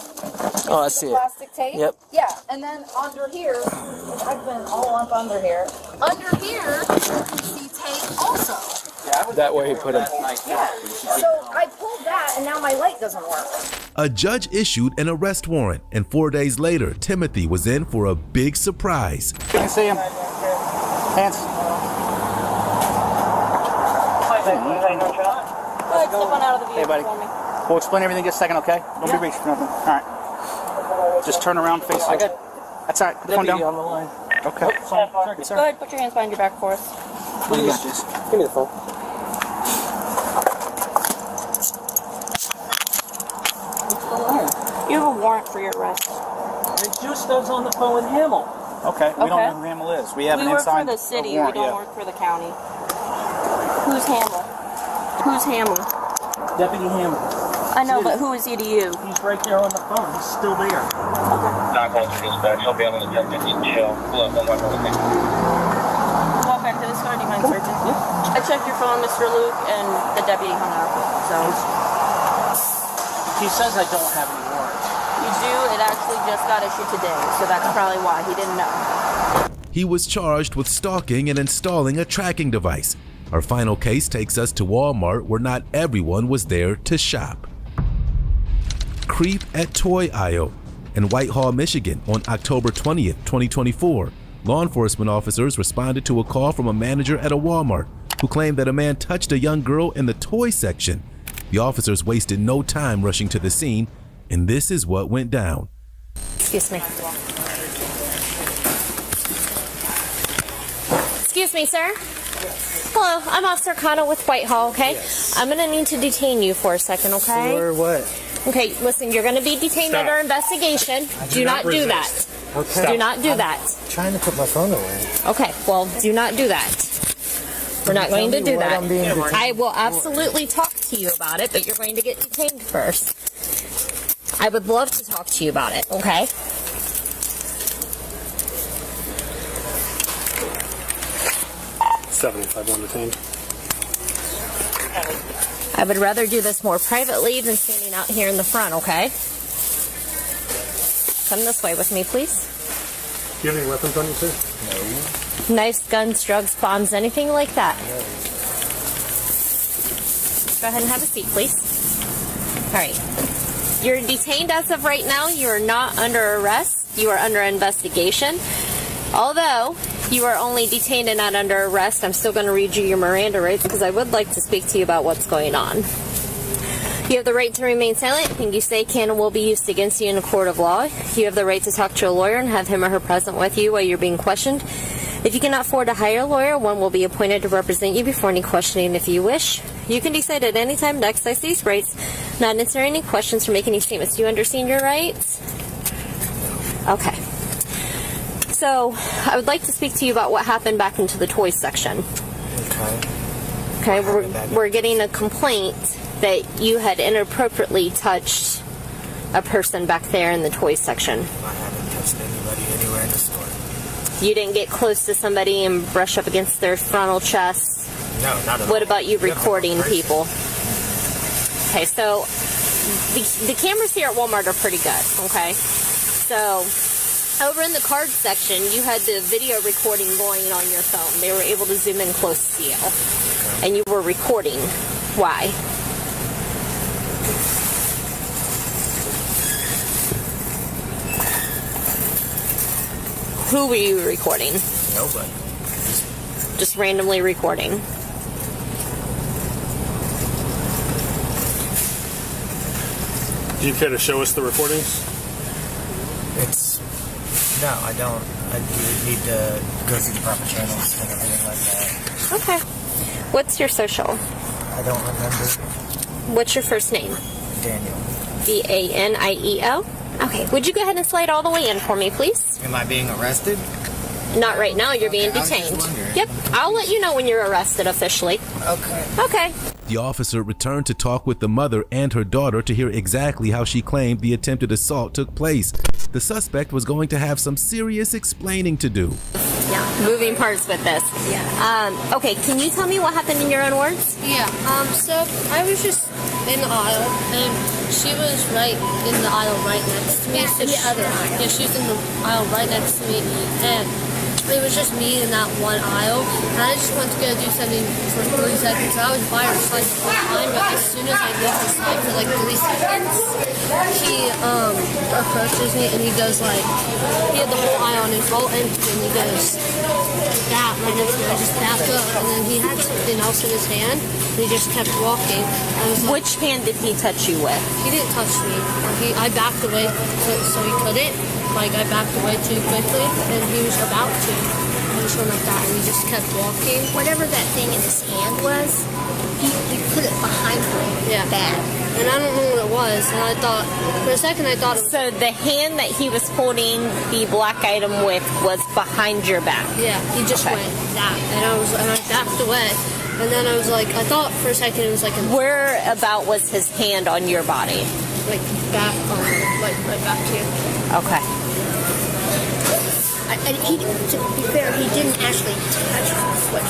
Oh, I see the it. plastic tape. Yep. Yeah, and then under here, I've been all up under here. Under here, you can see tape also. That way he put him. Yeah. So I pulled that, and now my light doesn't work. A judge issued an arrest warrant, and 4 days later, Timothy was in for a big surprise. You can see him. Hands. Step on out of the Hey, buddy. We'll explain everything in just a second, okay? Don't be reaching for nothing. All right. Just turn around, face it. That's all right. Put the phone down. On the line. Okay. Go ahead, put your hands behind your back for us. What do you got, Jason? Give me the phone. You have a warrant for your arrest. It just does on the phone with Hamill. Okay. We don't know who Hamill is. We have We an work inside for the city. warrant, We don't work for the county. Who's Hamill? Who's Hamill? Deputy Hamill. I know, but who is he to you? He's right there on the phone. He's still there. Not going to dispatch. He'll be on the objective in jail. Pull up on my phone. Walk back to this car. Do you mind searching? I checked your phone, Mr. Luke, and the deputy hung up. So He says I don't have any warrants. you do. It actually just got issued today, so that's probably why he didn't know. He was charged with stalking and installing a tracking device. Our final case takes us to Walmart, where not everyone was there to shop. Creep at toy aisle. In Whitehall, Michigan, on October 20th, 2024, law enforcement officers responded to a call from a manager at a Walmart who claimed that a man touched a young girl in the toy section. The officers wasted no time rushing to the scene, and this is what went down. Excuse me. Excuse me, sir. Hello, I'm Officer Cano with Whitehall, okay? Yes. I'm going to need to detain you for a second, okay? For what? Okay, listen, you're going to be detained under investigation. Do not do that. Okay. Do not do that. I'm trying to put my phone away. Okay, well, do not do that. We're not going to do that. I will absolutely talk to you about it, but you're going to get detained first. I would love to talk to you about it, okay? $75 detained. I would rather do this more privately than standing out here in the front, okay? Come this way with me, please. Do you have any weapons on you, sir? No. Knives, guns, drugs, bombs, anything like that. No. Go ahead and have a seat, please. All right. You're detained as of right now. You are not under arrest. You are under investigation. Although you are only detained and not under arrest, I'm still going to read you your Miranda rights because I would like to speak to you about what's going on. You have the right to remain silent. Anything you say can and will be used against you in a court of law. You have the right to talk to a lawyer and have him or her present with you while you're being questioned. If you cannot afford to hire a lawyer, one will be appointed to represent you before any questioning if you wish. You can decide at any time to exercise these rights, not answer any questions or make any statements. Do you understand your rights? Okay. So, I would like to speak to you about what happened back into the toys section. Okay, we're getting a complaint that you had inappropriately touched a person back there in the toys section. I haven't touched anybody anywhere in the store. You didn't get close to somebody and brush up against their frontal chest? No, not at all. What about you recording people? Okay, so the cameras here at Walmart are pretty good, okay? So over in the card section, you had the video recording going on your phone. They were able to zoom in close to you. And you were recording. Why? Who were you recording? Nobody. Just randomly recording. Do you care to show us the recordings? No, I don't. I need to go through the proper channels and everything like that. Okay. What's your social? I don't remember. What's your first name? Daniel. Daniel. Okay. Would you go ahead and slide all the way in for me, please? Am I being arrested? Not right now. You're being detained. Yep. I'll let you know when you're arrested officially. Okay. Okay. The officer returned to talk with the mother and her daughter to hear exactly how she claimed the attempted assault took place. The suspect was going to have some serious explaining to do. Yeah, moving parts with this. Yeah. Okay, can you tell me what happened in your own words? Yeah. So I was just in the aisle, and she was right in the aisle right next to me. In the other aisle. Yeah, she was in the aisle right next to me, and it was just me in that one aisle, and I just went to go do something for 3 seconds. I was by her side the whole time, but as soon as I left her side for like 3 seconds, he approaches me and he goes like, he had the whole aisle on his all empty, and he goes, that right next to me. I just backed up, and then he had something else in his hand, and he just kept walking. I was like, which hand did he touch you with? He didn't touch me. I backed away so he couldn't. Like, I backed away too quickly, and he was about to. I just went like that, and he just kept walking. Whatever that thing in his hand was, he put it behind him. Yeah. Bad. And I don't know what it was, and I thought, for a second I thought it was... So the hand that he was holding the black item with was behind your back? Yeah, he just went that, and I backed away. And then I was like, I thought for a second it was like... Where about was his hand on your body? Like back, like right back here. Okay. And he, to be fair, he didn't actually touch what he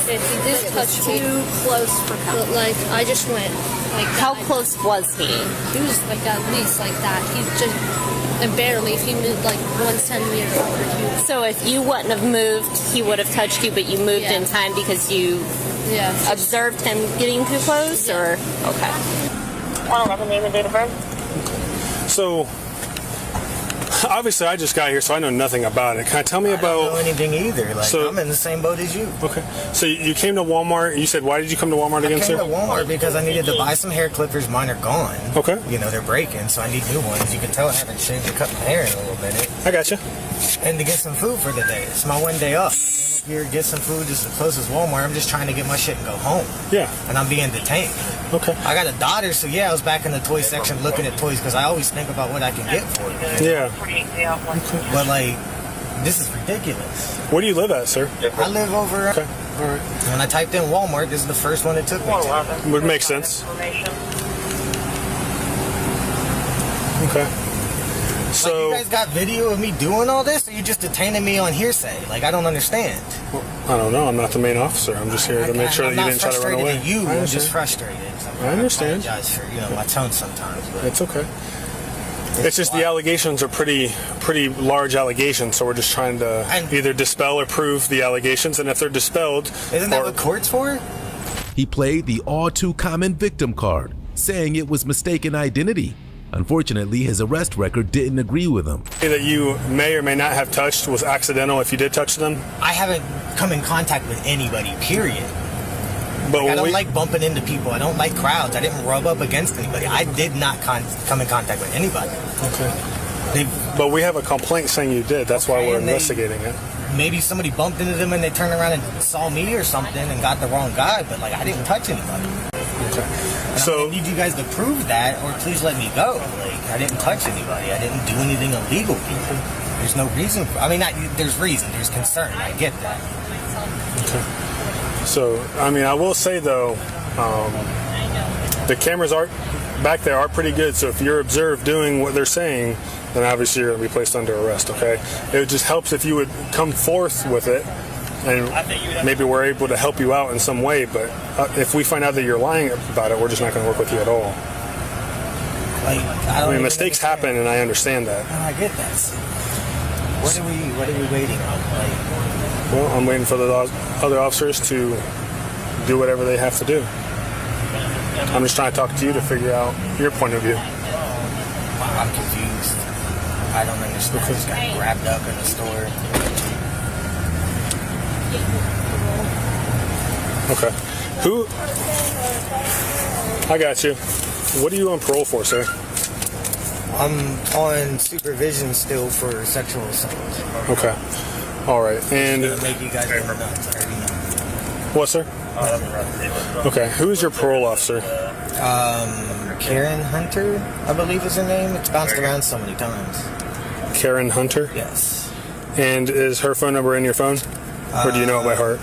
said. He did touch too close for him. But like, I just went like that. How close was he? He was like at least like that. He just, and barely, if he moved like 1 centimeter over. So if you wouldn't have moved, he would have touched you, but you moved in time because you observed him getting too close, or? Okay. I don't have a name and date of birth. So, obviously, I just got here, so I know nothing about it. Can I tell me about... I don't know anything either. Like, I'm in the same boat as you. Okay. So you came to Walmart. You said, why did you come to Walmart again, sir? I came to Walmart because I needed to buy some hair clippers. Mine are gone. Okay. You know, they're breaking, so I need new ones. You can tell I haven't shaved or cut my hair in a little bit. I gotcha. And to get some food for the day. It's my one day off. I came up here, get some food just as close as Walmart. I'm just trying to get my shit and go home. Yeah. And I'm being detained. Okay. I got a daughter, so yeah, I was back in the toy section looking at toys because I always think about what I can get for it. Yeah. But like, this is ridiculous. Where do you live at, sir? I live over. Okay. All right. When I typed in Walmart, this is the first one it took me to. Would make sense. Okay. So like, you guys got video of me doing all this, or you just detaining me on hearsay? Like, I don't understand. Well, I don't know. I'm not the main officer. I'm just here to make sure that you didn't try to run away. I'm just frustrated. I understand. I apologize for my tone sometimes. But it's okay. It's just the allegations are pretty large allegations, so we're just trying to either dispel or prove the allegations, and if they're dispelled... Isn't that what court's for? He played the all-too-common victim card, saying it was mistaken identity. Unfortunately, his arrest record didn't agree with him. That you may or may not have touched was accidental if you did touch them? I haven't come in contact with anybody, period. But I don't like bumping into people. I don't like crowds. I didn't rub up against anybody. I did not come in contact with anybody. Okay. But we have a complaint saying you did. That's why we're investigating it. Maybe somebody bumped into them and they turned around and saw me or something and got the wrong guy, but like, I didn't touch anybody. Okay. So I need you guys to prove that, or please let me go. Like, I didn't touch anybody. I didn't do anything illegal. There's no reason. There's reason. There's concern. I get that. Okay. So, I mean, I will say though, the cameras are back there are pretty good. So if you're observed doing what they're saying, then obviously you're going to be placed under arrest, okay? It just helps if you would come forth with it, and maybe we're able to help you out in some way, but if we find out that you're lying about it, we're just not going to work with you at all. Like, I mean, mistakes happen, and I understand that. I get that. What are we waiting on? Like, well, I'm waiting for the other officers to do whatever they have to do. I'm just trying to talk to you to figure out your point of view. I'm confused. I don't understand. Just got wrapped up in the store. Okay. Who? I got you. What are you on parole for, sir? I'm on supervision still for sexual assault. Okay. All right. And make you guys go nuts. I already know. What, sir? Okay. Who is your parole officer? Karen Hunter, I believe is her name. It's bounced around so many times. Karen Hunter? Yes. And is her phone number in your phone? Or do you know it by heart?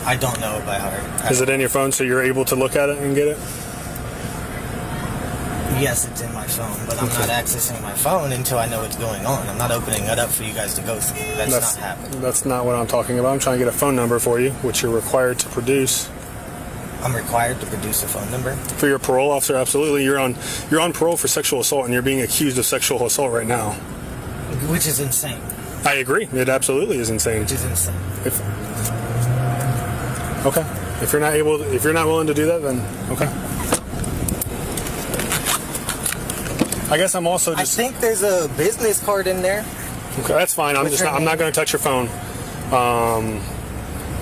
I don't know it by heart. Is it in your phone so you're able to look at it and get it? Yes, it's in my phone, but I'm not accessing my phone until I know what's going on. I'm not opening it up for you guys to go through. That's not happening. That's not what I'm talking about. I'm trying to get a phone number for you, which you're required to produce. I'm required to produce a phone number? For your parole officer, absolutely. You're on parole for sexual assault, and you're being accused of sexual assault right now. Which is insane. I agree. It absolutely is insane. Which is insane. Okay. If you're not willing to do that, then okay. I guess I'm also just... I think there's a business card in there. Okay, that's fine. I'm not going to touch your phone.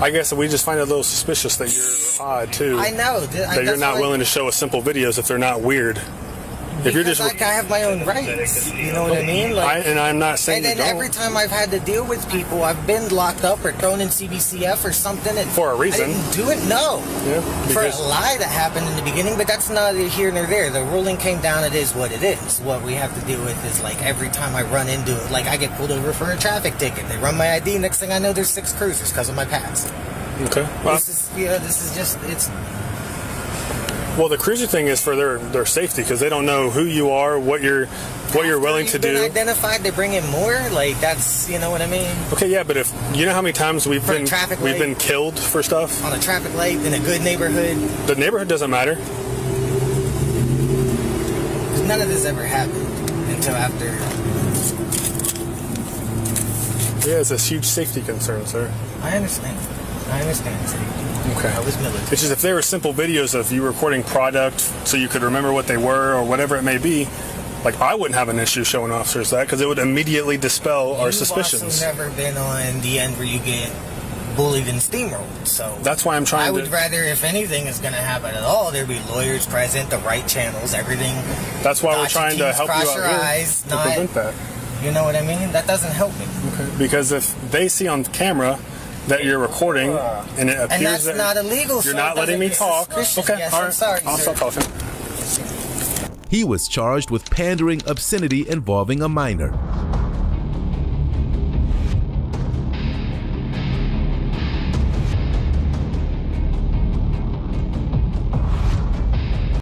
I guess we just find it a little suspicious that you're odd too. I know. That you're not willing to show us simple videos if they're not weird. If you're just, I have my own rights. You know what I mean? Like, and I'm not saying. And then every time I've had to deal with people, I've been locked up or thrown in CBCF or something. And for a reason. I didn't do it. No. Yeah. For a lie that happened in the beginning, but that's neither here nor there. The ruling came down. It is what it is. What we have to deal with is like every time I run into it, like I get pulled over for a traffic ticket. They run my ID. Next thing I know, there's 6 cruisers because of my past. Okay. Well, this is just it's. Well, the cruiser thing is for their safety because they don't know who you are, what you're willing to do. Identified, they bring in more. Like that's, you know what I mean. Okay, yeah, but if you know how many times we've been killed for stuff on a traffic light in a good neighborhood. The neighborhood doesn't matter. None of this ever happened until after. Yeah, it's a huge safety concern, sir. I understand safety. Okay. I was military. It's just if there were simple videos of you recording product so you could remember what they were or whatever it may be, like I wouldn't have an issue showing officers that because it would immediately dispel our suspicions. You've also never been on the end where you get bullied and steamrolled, so that's why I'm trying to... I would rather, if anything is going to happen at all, there be lawyers present, the right channels, everything. That's why we're trying to help you out here to prevent that. You know what I mean? That doesn't help me. Okay. Because if they see on camera that you're recording and it appears that's that not illegal, you're not letting me talk. Okay, yes, all right. I'm sorry, I'll stop talking. He was charged with pandering obscenity involving a minor.